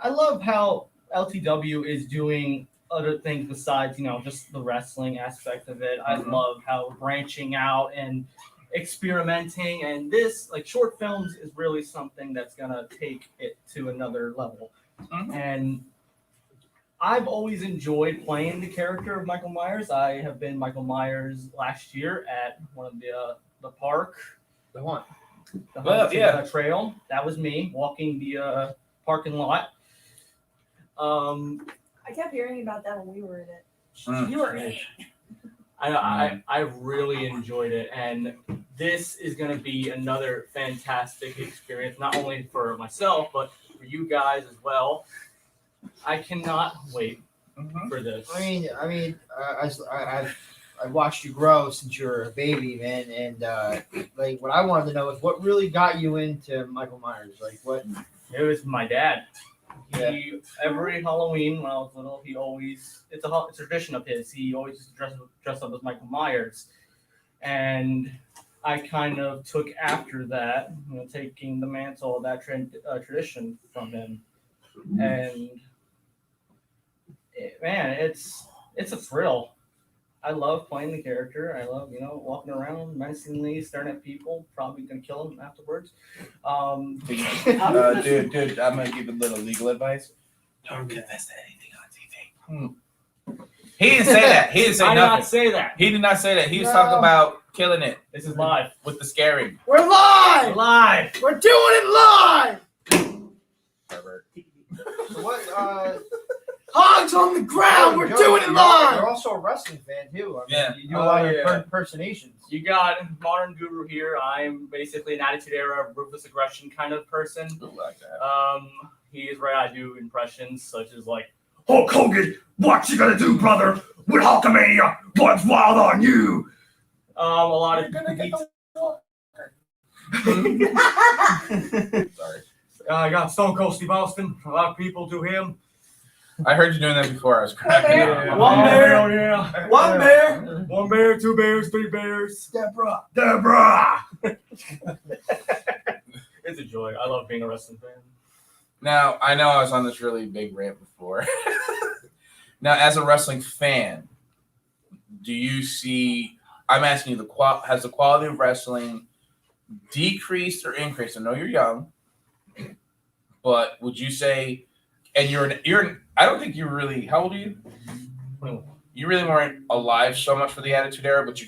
I love how LTW is doing other things besides just the wrestling aspect of it. I love how we're branching out and experimenting, and this short films is really something that's gonna take it to another level. And I've always enjoyed playing the character of Michael Myers. I have been Michael Myers last year at one of the park. The one. The Well, Huntington, yeah. Trail. That was me walking the parking lot. I kept hearing about that when we were in it. You were in it. I really enjoyed it, and this is going to be another fantastic experience, not only for myself but for you guys as well. I cannot wait for this. I mean, I've watched you grow since you were a baby, man, and what I wanted to know is what really got you into Michael Myers. Like, what? It was my dad. Yeah. Every Halloween when I was little, it's a tradition of his. He always used to dress up as Michael Myers, and I kind of took after that, taking the mantle of that tradition from him. And Man, it's a thrill. I love playing the character. I love, walking around menacingly, staring at people, probably gonna kill them afterwards. Dude, I'm gonna give a little legal advice. Don't confess to anything on TV. He didn't say that. He didn't say I did nothing. not say that. He did not say that. He was No. talking about killing it This is live. with the scaring. We're live. Live. We're doing it live. Pervert. So what? Hogs on the ground. We're Joe, doing it You're live. also a wrestling fan too. I mean, Yeah. You do a lot of yeah. impersonations. You got Modern Guru here. I'm basically an Attitude Era, ruthless aggression kind of person. Ooh, like that. He is right. I do impressions such as like, Hulk Hogan, what you gonna do, brother? With Hulkamania, what's wild on you? a lot of. Sorry. I got Stone Cold Steve Austin. A lot of people do him. I heard you doing that before. I was cracking up. One bear. Yeah. One bear. One bear. Two bears. Three bears. Deborah. It's a joy. I love being a wrestling fan. Now, I know I was on this really big rant before. Now, as a wrestling fan, do you see, I'm asking you, has the quality of wrestling decreased or increased? I know you're young, but would you say, and I don't think you're really, how old are you? You really weren't alive so much for the Attitude Era, but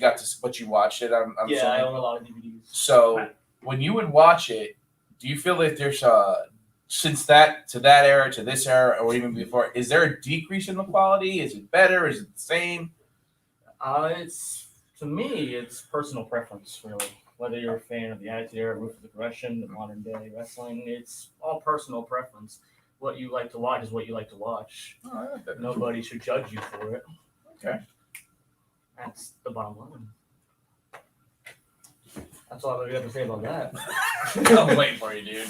you watched it. I'm Yeah, assuming. I own a lot of DVDs. So when you would watch it, do you feel that there's since that to that era to this era or even before, is there a decrease in the quality? Is it better? Is it the same? It's to me, it's personal preference, really. Whether you're a fan of the Attitude Era, ruthless aggression, the modern day wrestling, it's all personal preference. What you like to watch is what you like to watch. Oh, I like that. Nobody should judge you for it. Okay. That's the bottom line. That's all I got to say about that. I'm waiting for you, dude.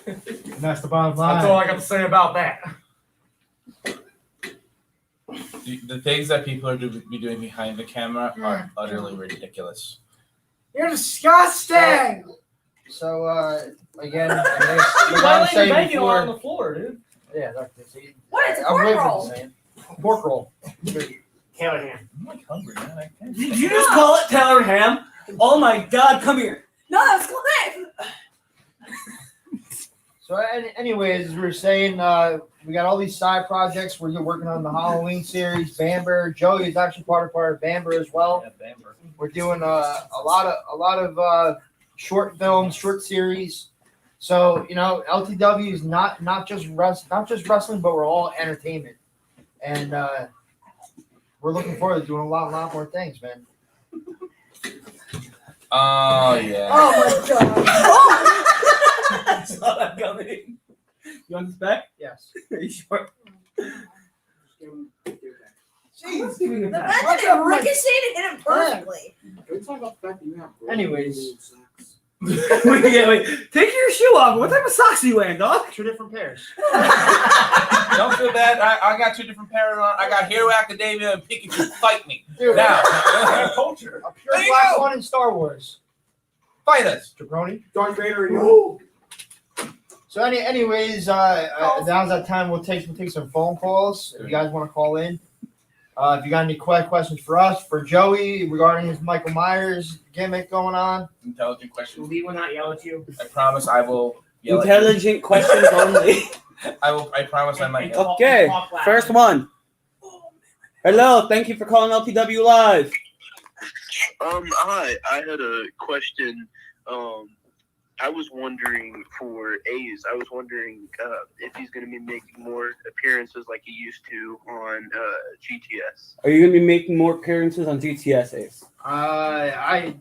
And that's the bottom That's all I got to say about that. The things that people are be doing behind the camera are utterly ridiculous. You're disgusting. So again, I guess what I was saying Banging on before. the floor, dude. Yeah, that's it. What? It's a I'm waiting pork for roll. the same. Pork roll. Callahan. I'm like hungry, man. I can't. Did you just call it Taylor Ham? Oh my God! Come here. No, that's correct. So, anyways, as we were saying, we got all these side projects. We're working on the Halloween series. Bamber, Joey is actually part of Bamber as well. Yeah, Bamber. We're doing a lot of short films, short series. So LTW is not just wrestling, but we're all entertainment, and we're looking forward to doing a lot more things, man. Oh yeah. Oh my god. Saw that coming. You want this back? Yes. Are you sure? Jeez. The magic of ricocheted hit him perfectly. Can we talk about the fact that you have Anyways. Wait. Take your shoe off. What type of socks are you wearing, dog? 2 different pairs. Don't feel bad. I got 2 different pairs on. I got Hero Academia and Pikachu fight me. Dude, Now, culture. A pure There you black go. one in Star Wars. fight us. Jabroni. Darth Vader and you. So anyways, now's that time we'll take some phone calls if you guys want to call in. If you got any questions for us, for Joey regarding his Michael Myers gimmick going on. Intelligent questions. We will not yell at you. I promise I will yell at you. Intelligent questions only. I promise I might yell. Okay, first one. Hello, thank you for calling LTW Live. Hi. I had a question. I was wondering for A's. I was wondering if he's going to be making more appearances like he used to on GTS. Are you going to be making more appearances on GTS, Ace?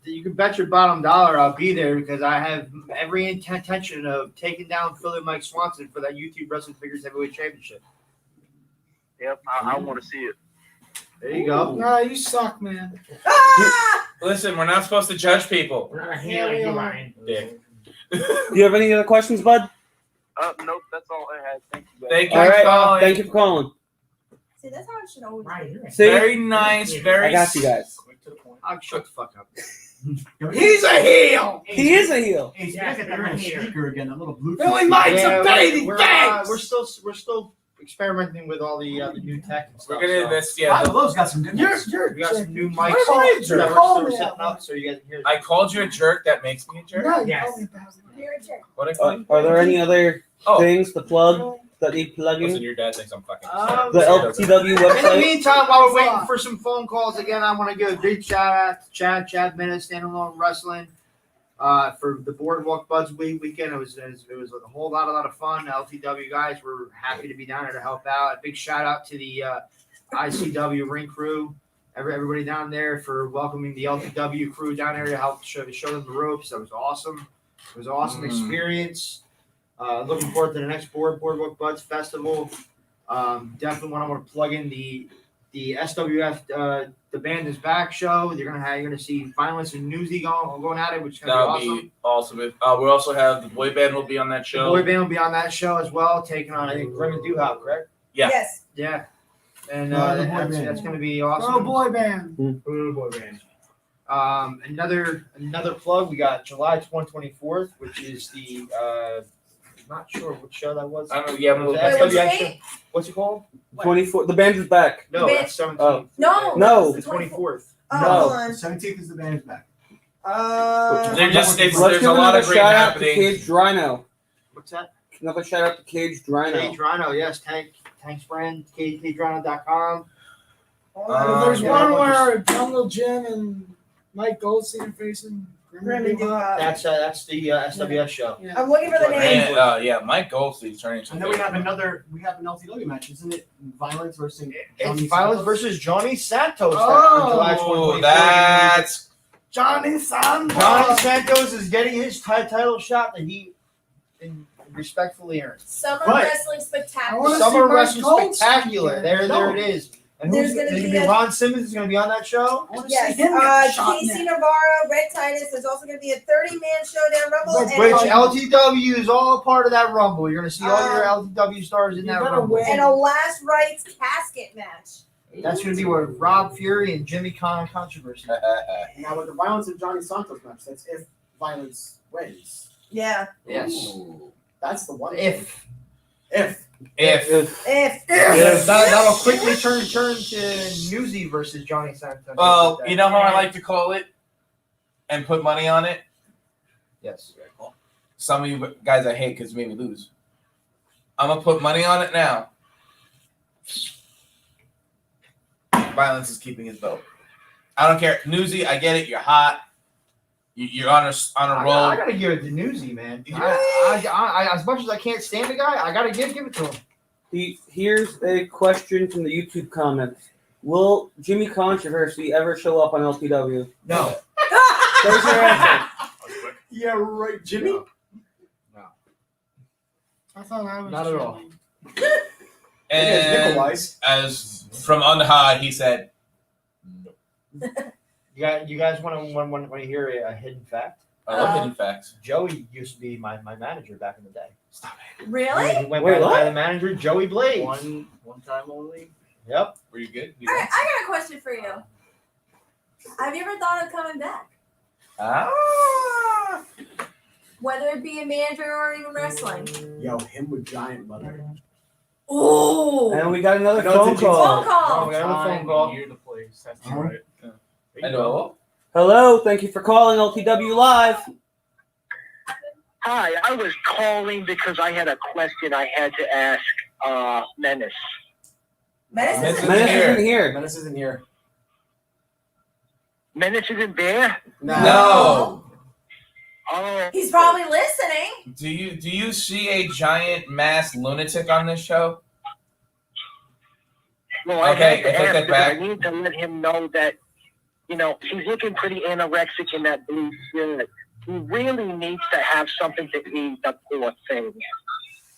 You can bet your bottom dollar I'll be there because I have every intention of taking down Philly Mike Swanson for that YouTube Wrestling Figures Heavyweight Championship. Yep, I want to see it. There you go. Nah, you suck, man. Listen, we're not supposed to judge people. We're not here like you, Ryan. Dick. Do you have any other questions, bud? Nope, that's all I had. Thank you, guys. Thank you All for right, calling. thank you for calling. See, that's how it should always Ryan, be. you're right. See, Very nice. Very. I got you guys. Quick to the point. I'll shut the fuck up. He's a heel. He is a heel. Hey, you guys got that right here. Speaker again, that little blue. Billy Mike's a baby we're face. still experimenting with all the new tech and stuff. We're gonna so. this. Yeah, Those got some good ones. You're We got some new mics What am I a jerk? that we're setting up, so you guys can hear. I called you a jerk. That makes me a jerk. No, you Yes. call me bad. You're a jerk. What I call you? Are there any other Oh. things to plug that need plugging? Listen, your dad thinks I'm fucking. The LTW In the website. meantime, while we're waiting for some phone calls, again, I want to give a big shout out to Chad Minnis, Standalone Wrestling, for the Boardwalk Buds weekend. It was a whole lot of fun. The LTW guys were happy to be down there to help out. A big shout out to the ICW ring crew, everybody down there for welcoming the LTW crew down there to help show them the ropes. That was awesome. It was an awesome experience. Looking forward to the next Boardwalk Buds Festival. Definitely want to plug in the SWF the Band Is Back show. You're gonna see Violence and Newsy going at it, which is gonna be awesome. Be awesome. We also have the boy band will be on that The show. boy band will be on that show as well, taking on I think Grim and Duhop, correct? Yeah. Yes. Yeah. And the boy band. that's gonna be Oh, awesome. boy band. Boy band. Another plug. We got July 24th, which is the not sure what show that was. I don't know. Yeah, Was but that Wait, what's SWF the show? date? What's it called? 24. The band is back. No, Band- that's 17th. Oh. No. No. The 24th. Oh, No. hold on. 17th is the band is back. they're just Let's there's give a lot another of great shout out to happening. Caged Rhino. What's that? Another shout out to Caged Rhino. Cage Rhino, yes. Tanks brand, cagerhino.com. There's yeah, one what where Jungle Jim and Mike Goldstein are facing Grim and Duhop. That's the SWS show. Yeah. I'm looking for the name. And, yeah, Mike Goldstein's turning into. And then we have an LTW match, isn't it? Violence versus It's Violence versus Johnny Santos. Oh, on July 24th. That's Johnny Santos. Johnny Santos is getting his title shot that he respectfully earned. Summer But- Wrestling I Spectacular. wanna Summer see Wrestling Mike Goldstein. Spectacular. There it is. And There's who's gonna going to be be a- Ron Simmons is going to be on that show. I wanna Yes, see him get shot Casey in that. Navarro, Red Titus. There's also going to be a 30-man showdown rumble. Which and, LTW is all part of that rumble. You're going to see all your LTW stars in You that better rumble. win. and a last rites casket match. That's going to be with Rob Fury and Jimmy Khan Controversy. Now with the Violence and Johnny Santos match, that's if Violence wins. Yeah. Yes. That's the one. If If that'll quickly turn to Newsy versus Johnny Santos. well, you know how I like to call it, and put money on it. Yes. Some of you guys I hate because you made me lose. I'm gonna put money on it now. Violence is keeping his vote. I don't care, Newsy. I get it. You're hot. You're on a roll. I gotta give it to Newsy, man. I, as much as I can't stand the guy, I gotta give it to him. Here's a question from the YouTube comments. Will Jimmy Controversy ever show up on LTW? No. There's your answer. Yeah, right, Jimmy. I thought I was. Not at all. And Nikolai's. as from on high, he said, You guys want to hear a hidden fact? "I love hidden facts." Joey used to be my manager back in the day. Stop it. Really? He went Wait, by the- what? by the manager Joey Blade. One time only. Yep. Were you good? You All right, I got a question for you. Have you ever thought of coming back? Ah. Whether it be a manager or even wrestling? Yo, him with giant mother. Ooh. And we got another No, phone it's a Phone call. call. we got another phone call. Year the place. That's Uh-huh. right. Hello. Hello, thank you for calling LTW Live. Hi, I was calling because I had a question I had to ask Menace. Menace Menace is Menace here. isn't here. Menace isn't here. Menace isn't there? No. Oh. He's probably listening. Do you see a giant mass lunatic on this show? Well, I Okay, had to I take ask that because I back. need to let him know that, he's looking pretty anorexic in that blue shirt. He really needs to have something to eat, the poor thing.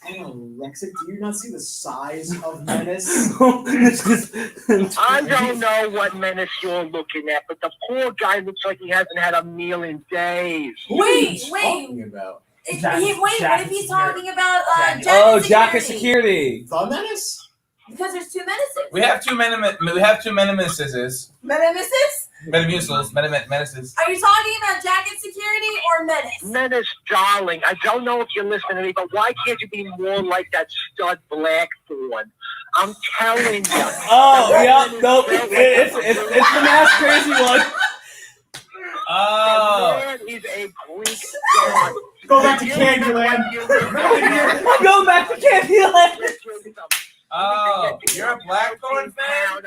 Anorexic? Do you not see the size of Menace? I don't know what Menace you're looking at, but the poor guy looks like he hasn't had a meal in days. Wait. Talking about Wait, what if he's talking about Jack Oh, and Jack is Security? security. the Menace. Because there's two menaces. We have two menaces. Menaces? Metamucils, menaces. Are you talking about jacket security or menace? Menace, darling, I don't know if you're listening to me, but why can't you be more like that stud Blackthorn? I'm telling you. Oh, yeah, no, it's the mask crazy one. Oh. That man is a Greek god. Go back to Candyland. I'm going back to Candyland. Oh, you're a Blackthorn fan?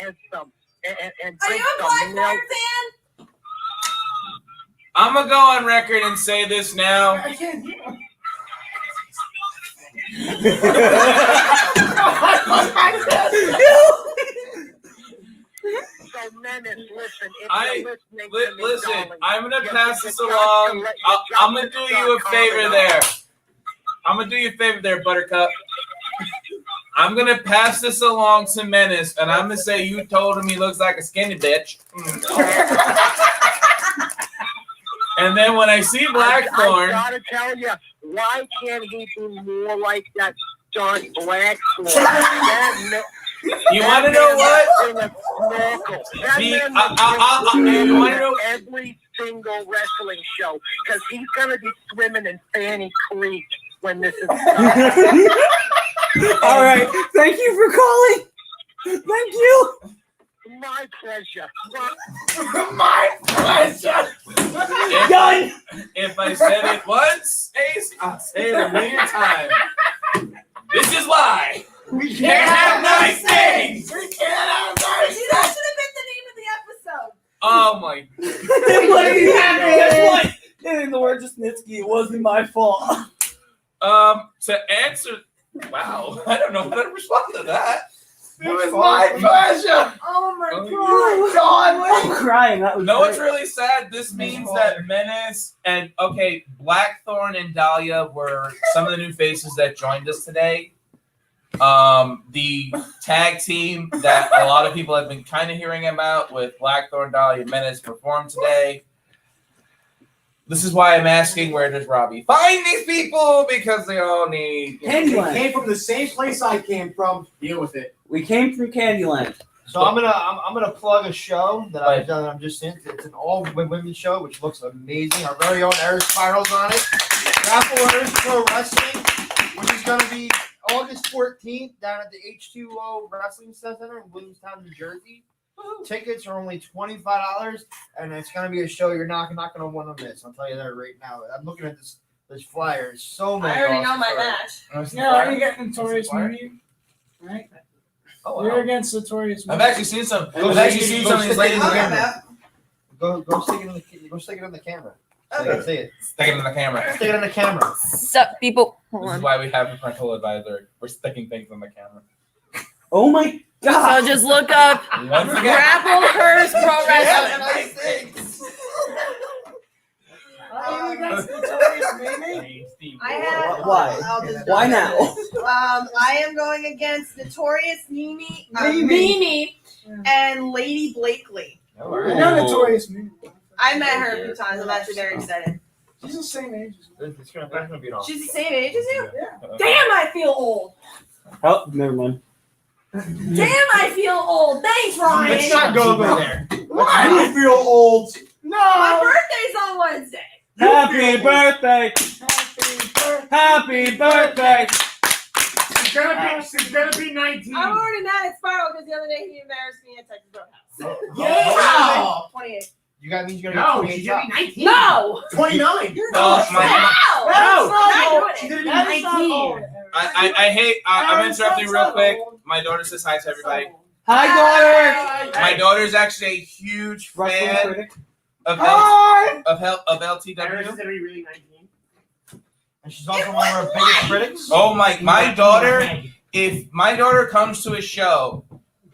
And some, and Are you a Blackthorn fan? I'm gonna go on record and say this now. I can't hear. So, Menace, listen, if I- you're listening to me, Listen, darling, I'm gonna you- pass you this got to along. let- I'm gonna do you a favor there. I'm gonna do you a favor there, Buttercup. I'm gonna pass this along to Menace, and I'm gonna say you told him he looks like a skinny bitch. And then when I see I Blackthorn, gotta tell you, why can't he be more like that John Blackthorn? That you want to know what? man was in a snorkel. That The- man was you wanna know- every single wrestling show because he's gonna be swimming in Fanny Creek when this is done. All right, thank you for calling. Thank you. My pleasure. My pleasure. Done. If I said it once, Ace, I'll say it a million times. This is why We can't have nice things. We can't have nice See, that should have been the name of the episode. Oh my! Guess what? In the words of Snitsky, it wasn't my fault. To answer, wow, I don't know how to respond to that. It was my pleasure. Oh my Oh, god. I'm crying. That was No, great. it's really sad. This means that Menace and Blackthorn and Dahlia were some of the new faces that joined us today. The tag team that a lot of people have been kind of hearing about with Blackthorn, Dahlia, and Menace performed today. This is why I'm asking, where does Robbie find these people? Because they all need. Candyland. Came from the same place I came from. Deal with it. We came from Candyland. So I'm gonna plug a show that I've done. I'm just in. It's an all women show, which looks amazing. Our very own Eris Spirals on it. Grapplers Pro Wrestling, which is gonna be August 14th down at the H2O Wrestling Center in Williamstown, New Jersey. Tickets are only $25, and it's gonna be a show you're not gonna want to miss. I'll tell you that right now. I'm looking at this flyer. There's so many. I already know awesome my stars. match. Yeah, are you getting Notorious Movie? Right? Oh, You're wow. against Notorious Movie. I've actually seen some. I've actually seen some of these ladies again. Go stick it in the camera. Okay. Say it. Stick it in the camera. Stick it in the camera. Sup, people? Hold This is on. why we have a parental advisor. We're sticking things on the camera. Oh my god. So just look up Once again, Grapplers Pro Wrestling. Nice things. Are you against Notorious Movie? I have- Why? I'll just Why now? I am going against Notorious Mimi, Mimi. and Lady Blakely. I know Notorious Movie. I met her a few times. I'm actually very excited. She's the same age as me. It's gonna be an awesome. She's the same age as you. Yeah. Damn, I feel old. Oh, never mind. Damn, I feel old. Thanks, Ryan. Let's not go over there. Why? You feel old. My No. birthday's on Wednesday. Happy birthday! Happy birthday! She's gonna be 19. I'm already mad at Spiral because the other day he embarrassed me at Texas Roadhouse. Yeah. 28. You got means you're No, gonna be she's 28 gonna be 19. No! 29. No, my, No! She's gonna be That is not 19. old. I hate. I'm interrupting real quick. My daughter says hi to everybody. Hi, daughter! My daughter's actually a huge Wrestling fan critic. of Hi. LTW. Gonna be really 19. And she's also one of our biggest critics. Oh my daughter! If my daughter comes to a show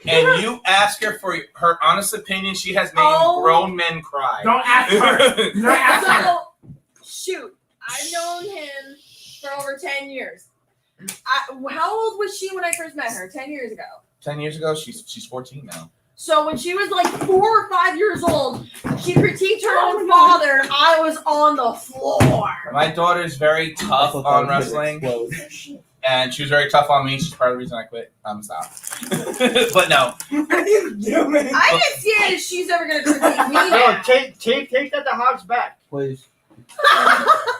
and you ask her for her honest opinion, she has made Oh. grown men cry. Don't ask her. Don't ask her. So, shoot, I've known him for over 10 years. How old was she when I first met her? 10 years ago. 10 years ago, she's 14 now. So when she was like 4 or 5 years old, she critiqued her own father, and I was on the floor. My daughter's very tough on wrestling. and she was very tough on me. She's part of the reason I quit. Stop. But no. What are you doing? I can see it if she's ever gonna critique me. No, now. take that to Hobbs back. Please.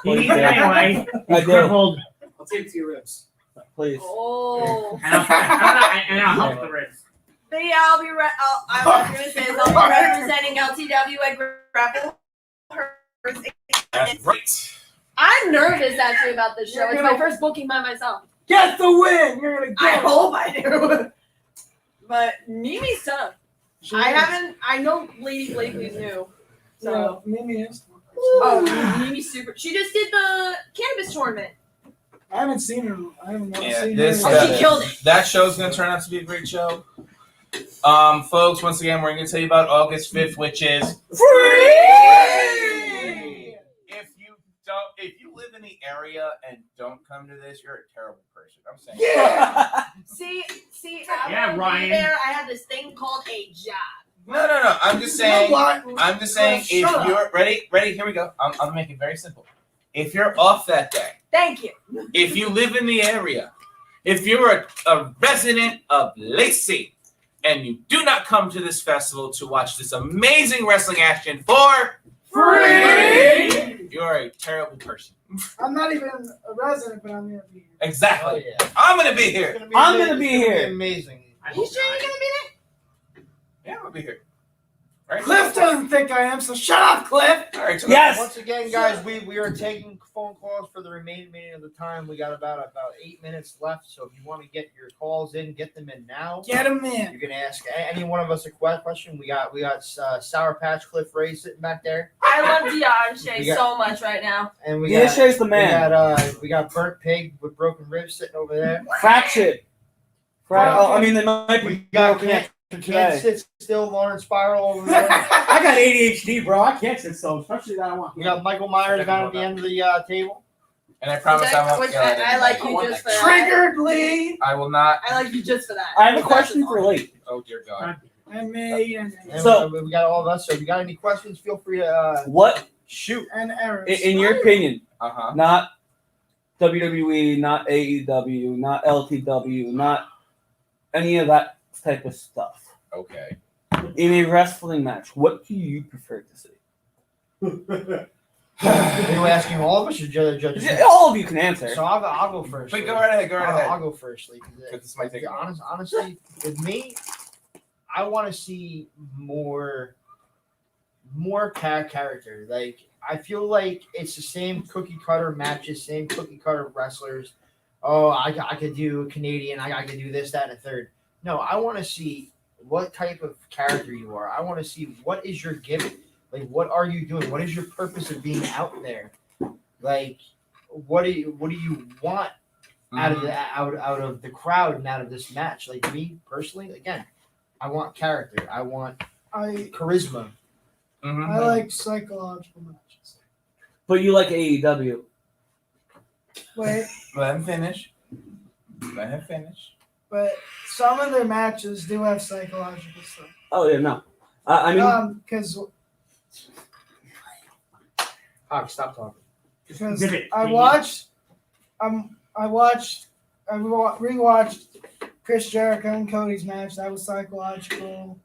He needs it anyway. I He's do. crippled. I'll take it to your ribs. Please. Oh. And I'll help the ribs. But yeah, I'll be. I was gonna say is I'll be representing LTW at Grapple. That's right. I'm nervous actually about this show. It's my first booking by myself. Get the win. You're gonna I get. hope I do. But Mimi's tough. I know Lady Blakely's new. So. Yeah, Mimi is. Oh, Mimi's super. She just did the cannabis tournament. I haven't seen her. I haven't Yeah, seen this her. She killed it. that show's gonna turn out to be a great show. Folks, once again, we're gonna tell you about August 5th, which is free. If you live in the area and don't come to this, you're a terrible person. I'm saying. Yeah. See, Yeah, I Ryan. there. I have this thing called a job. No. I'm just saying. I'm just saying. If Shut up. you're ready, here we go. I'll make it very simple. If you're off that day, Thank you. if you live in the area, if you're a resident of Lacey, and you do not come to this festival to watch this amazing wrestling action for free, you're a terrible person. I'm not even a resident, but I'm gonna be here. Exactly. Oh, yeah. I'm gonna be here. I'm gonna be here. Amazing. I You hope sure you're not. gonna be Yeah, I'm gonna be here. Right? Cliff doesn't think I am, so shut up, Cliff. All right. So Yes. Once again, guys, we are taking phone calls for the remaining of the time. We got about 8 minutes left. So if you want to get your calls in, get them in now. Get him in. You can ask any one of us a question. We got Sour Patch Cliff Ray sitting back there, I love Dion We got- so much right now. and we Yeah, got Shay's the man. we got Burnt Pig with broken ribs sitting over there. Fraction. I mean, they might We be got broken Can't today. Sit Still, Lawrence Spiral over there. I got ADHD, bro. I can't sit still, especially that I want. We got Michael Myers down at the end of the table. And I promise I won't. yell at I like anybody. you just for that. Triggered Lee. I will not. I like you just for that. I have a question for Lee. Oh dear God. And me and So- we got all of us. So if you got any questions, feel free to What, shoot. Eric. in your opinion, Uh huh. not WWE, not AEW, not LTW, not any of that type of stuff, Okay. in a wrestling match, what do you prefer to see? Are you asking all of us or judges? All of you can answer. So I'll go first. Wait, Lee. go right ahead. Go right I'll ahead. go first, Lee. 'Cause this might take a while. Honestly, with me, I want to see more character. Like I feel like it's the same cookie cutter matches, same cookie cutter wrestlers. Oh, I could do a Canadian. I could do this, that, and a third. No, I want to see what type of character you are. I want to see what is your gimmick. Like, what are you doing? What is your purpose of being out there? Like, what do you want out of the crowd and out of this match? Like me personally, again, I want character. I want charisma. Mm-hmm. I like psychological matches. But you like AEW. Wait, Let him finish. Let him finish. but some of their matches do have psychological stuff. Oh, yeah, no. I mean, Because Stop talking. I rewatched Chris Jericho and Cody's match. That was psychological.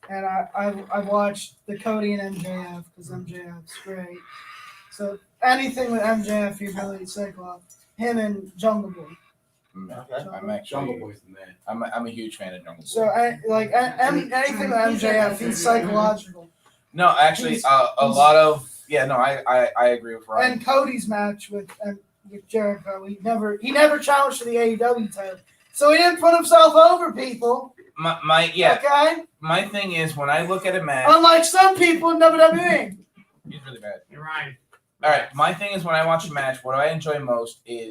And I watched the Cody and MJF because MJF's great. So anything with MJF, you really psychological. Him and Jungle Boy. I'm actually. Jungle Boy's the man. I'm a huge fan of Jungle Boy. So anything with MJF, he's psychological. No, actually, a lot of I agree with Ryan. And Cody's match with Jericho, he never challenged for the AEW title, so he didn't put himself over people. Okay. My thing is when I look at a match, Unlike some people in WWE. he's really bad. You're right. All right, my thing is when I watch a match, what I enjoy most is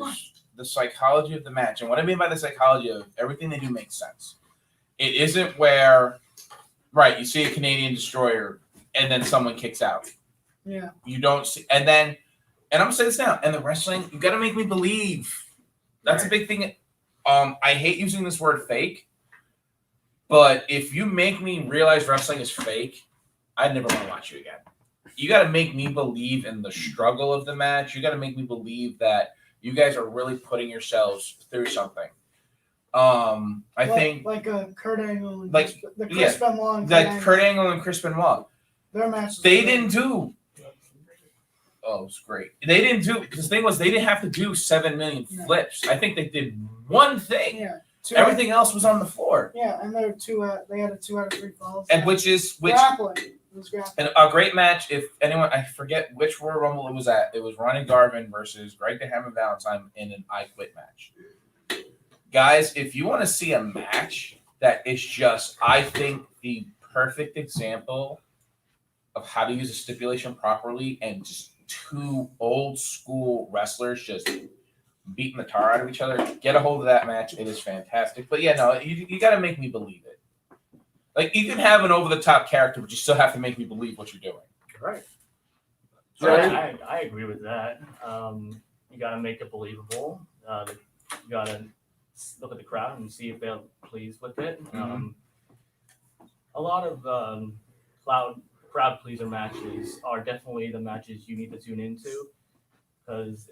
the psychology of the match, and what I mean by the psychology of everything they do makes sense. It isn't where, right, you see a Canadian destroyer and then someone kicks out. Yeah. You don't see, and I'm gonna say this now. And the wrestling, you gotta make me believe. That's a big thing. I hate using this word fake, but if you make me realize wrestling is fake, I'd never want to watch you again. You gotta make me believe in the struggle of the match. You gotta make me believe that You guys are really putting yourselves through something. I think like a Kurt Angle and like- the Chris Benoit and like Kurt Angle and Chris Benoit. their matches. They didn't do. Oh, it's great. They didn't do. The thing was, they didn't have to do 7 million flips. I think they did one thing. Yeah. Everything else was on the floor. Yeah, and they're they had a 2 out of 3 falls. And which grappling. It was grappling. and a great match. If anyone, I forget which Royal Rumble it was at. It was Ronnie Garvin versus Greg the Hammer Valentine in an I Quit match. Guys, if you want to see a match that is just, I think, the perfect example of how to use a stipulation properly, and just 2 old school wrestlers just beating the tar out of each other, get a hold of that match. It is fantastic. But yeah, no, you got to make me believe it. Like, you can have an over the top character, but you still have to make me believe what you're doing. Right. So I agree with that. You got to make it believable. You got to look at the crowd and see if they're pleased with it. Mhm. A lot of crowd pleaser matches are definitely the matches you need to tune into, because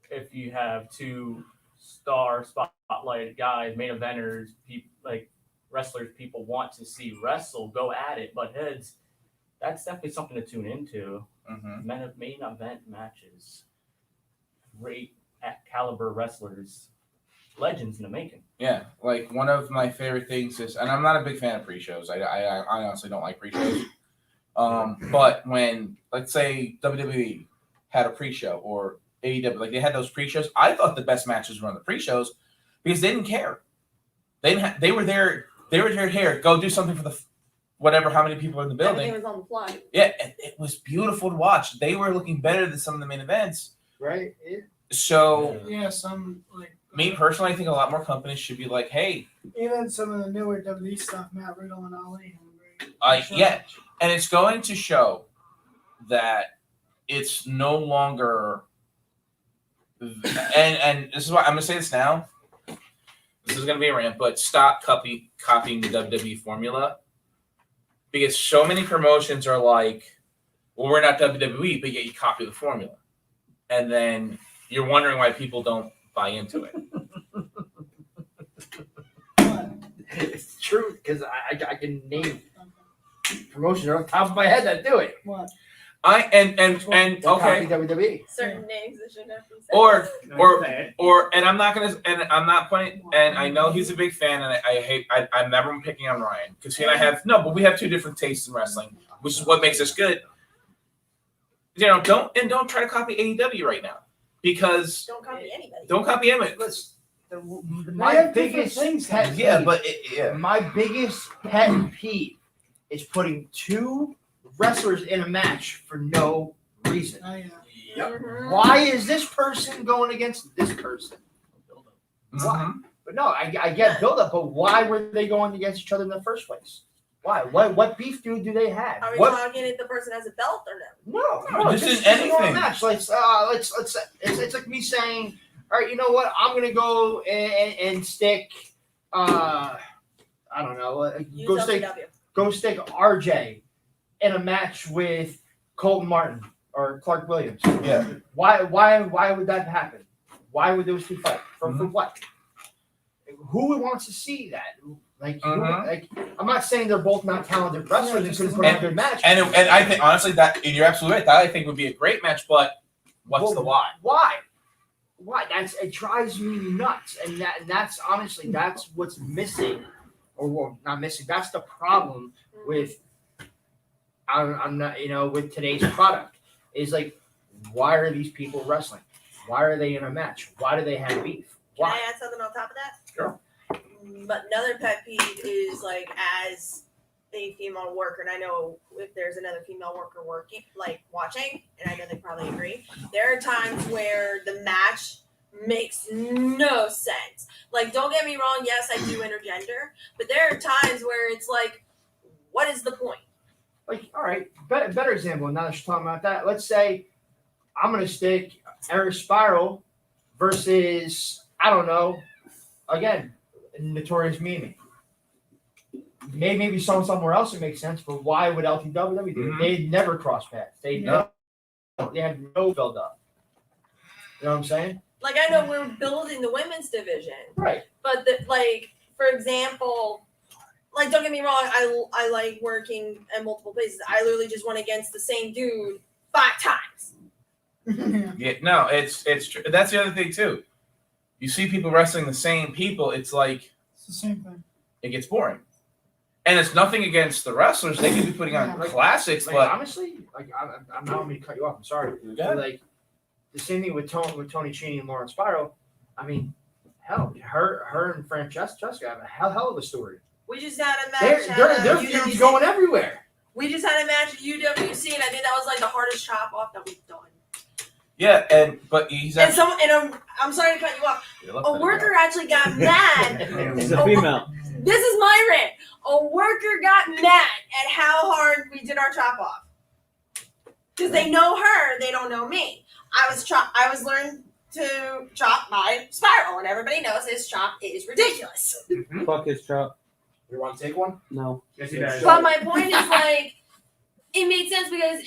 if you have 2 star spotlight guys, main eventers, wrestlers people want to see wrestle, go at it, but heads, that's definitely something to tune into. Mm-hmm. Main event matches, great caliber wrestlers, legends in the making. Yeah, like one of my favorite things is, and I'm not a big fan of pre-shows. I honestly don't like pre-shows. But when, let's say, WWE had a pre-show or AEW, like they had those pre-shows, I thought the best matches were on the pre-shows because they didn't care. They were there. They were here. Go do something for the whatever. How many people are in the building? Everything was on the fly. Yeah, it was beautiful to watch. They were looking better than some of the main events. Right. Yeah. So Yeah, some like me personally, I think a lot more companies should be like, hey, even some of the newer WWE stuff, Matt Riddle and Ali. had a great show. yeah, and it's going to show that it's no longer. And this is why I'm gonna say this now. This is gonna be a rant, but stop copying the WWE formula, because so many promotions are like, well, we're not WWE, but yet you copy the formula, and then you're wondering why people don't buy into it. It's true, because I can name promotions off the top of my head that do it. What? And That okay, copy WWE. Certain names that shouldn't have been said. or and I'm not pointing, and I know he's a big fan, and I'm never picking on Ryan because he and I have but we have 2 different tastes in wrestling, which is what makes us good. Don't try to copy AEW right now, because Don't copy anybody. don't copy Emmett. My biggest pet Yeah. my biggest pet peeve is putting 2 wrestlers in a match for no reason. Oh yeah. Mhm. Why is this person going against this person? Mhm. But no, I get build up, but why were they going against each other in the first place? Why? What beef do they have? Are we What? talking if the person has a belt or no? No, This just is a normal anything. match. Let's it's like me saying, all right, you know what? I'm gonna go and stick. I don't know. Use Go LTW. stick RJ in a match with Colton Martin or Clark Williams. Yeah. Why would that happen? Why would those 2 fight? For what? Who wants to see that? I'm not saying they're both not talented wrestlers and couldn't put on a good match. And I think honestly and you're absolutely right. That I think would be a great match, but what's the why? Why? It drives me nuts, and that's honestly that's what's missing, or well, not missing. That's the problem with. I'm not, with today's product is like, why are these people wrestling? Why are they in a match? Why do they have beef? Can Why? I add something on top of that? Sure. But another pet peeve is like, as a female worker, and I know if there's another female worker watching, and I know they probably agree, there are times where the match makes no sense. Like, don't get me wrong, yes, I do intergender, but there are times where it's like, what is the point? Like, all right, better example. Now that you're talking about that, let's say I'm gonna stick Eric Spiral versus, I don't know, again, Notorious Mimi. Maybe somewhere else it makes sense, but why would LTW do it? Mhm. They never cross paths. They had no build up. You know what I'm saying? Like I know we're building the women's division, Right. but for example, like don't get me wrong, I like working at multiple places. I literally just went against the same dude 5 times. Yeah, no, it's true. That's the other thing too. You see people wrestling the same people, it's like It's the same thing. it gets boring. And it's nothing against the wrestlers; they could be putting on Yeah. classics, Like, but honestly, like I'm not going to cut you off. I'm sorry. Go But, ahead. like the same thing with Tony Cheney and Lauren Spiro. I mean, hell, her and Francesca have a hell of a story. We just had a match. Their feud's going everywhere. We just had a match at UWC, and I think that was like the hardest chop off that we've done. yeah, but he's And actually. I'm sorry to cut you off. You're A worker actually got mad. It's a female. This is my rant. A worker got mad at how hard we did our chop off. Because they know her, they don't know me. I was learned to chop my spiral, and everybody knows his chop is ridiculous. Fuck his chop. You want to take one? No. Yes, he does. But my point is like, it made sense because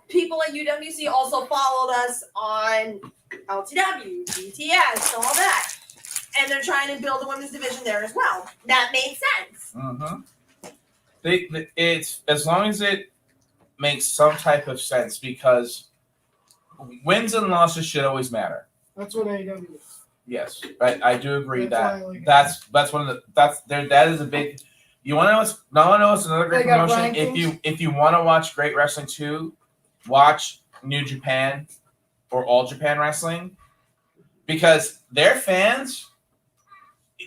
people at UWC also followed us on LTW, GTS, all that. And they're trying to build a women's division there as well. That made sense. Mm-hmm. It's as long as it makes some type of sense, because wins and losses should always matter. That's what AEW is. Yes, I do agree That's why I that like it. that's one of the that is a big. You want to know what's another great They got promotion? If you want to watch great wrestling too, watch New Japan or All Japan Wrestling, because their fans.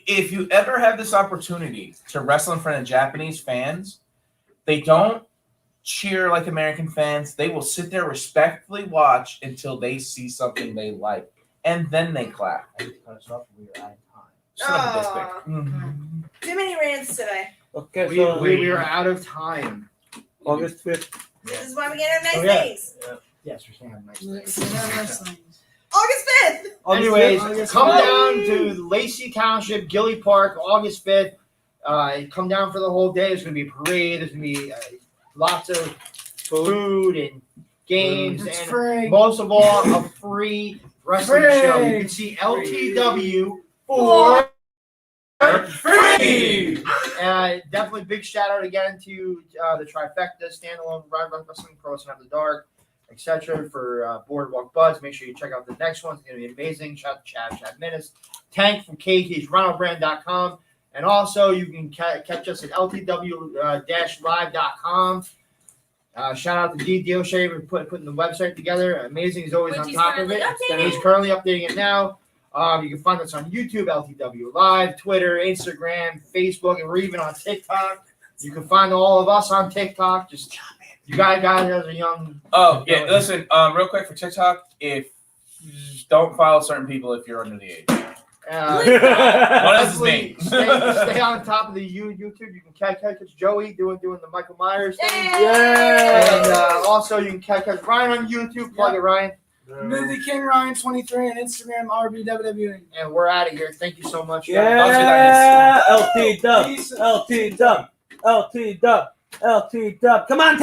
If you ever have this opportunity to wrestle in front of Japanese fans, they don't cheer like American fans. They will sit there respectfully watch until they see something they like, and then they clap. I hate to cut us off. We are out of time. Son of a Aw. biscuit. Mhm. Too many rants today. Okay, We so are out of time. August 5th. This is why we get our nice Oh, yeah. things. Yes, we're saying nice They things. got wrestling. August 5th. Anyways, August come 5th. down to Lacey Township, Gilly Park, August 5th. Come down for the whole day. There's going to be a parade. There's going to be lots of food and games. It's and free. most of all, a free wrestling Free. show. You can see LTW for free. Definitely big shout out again to the Trifecta, Standalone, Wrestling, Crossing After the Dark, etc. for Boardwalk Buzz. Make sure you check out the next one. It's going to be amazing. Shout out to Chad Minnis. Tank from KT's RonaldBrand.com. And also, you can catch us at LTW-live.com. Shout out to D. Dealshave for putting the website together. Amazing. He's always Which on he's top of currently it. updating. He's currently updating it now. You can find us on YouTube, LTW Live, Twitter, Instagram, Facebook, and we're even on TikTok. You can find all of us on TikTok. Just you guys as a young. Oh yeah, listen. Real quick for TikTok, don't follow certain people if you're under the age. What is his name? Stay on top of the YouTube. You can catch Joey doing the Michael Myers thing. Yeah. And also you can catch Ryan on YouTube. Plug it, Ryan. Movie King Ryan 23 on Instagram, RBWWE. And we're out of here. Thank you so much. Yeah. LT Dub. LT Dub. LT Dub. LT Dub. Come on.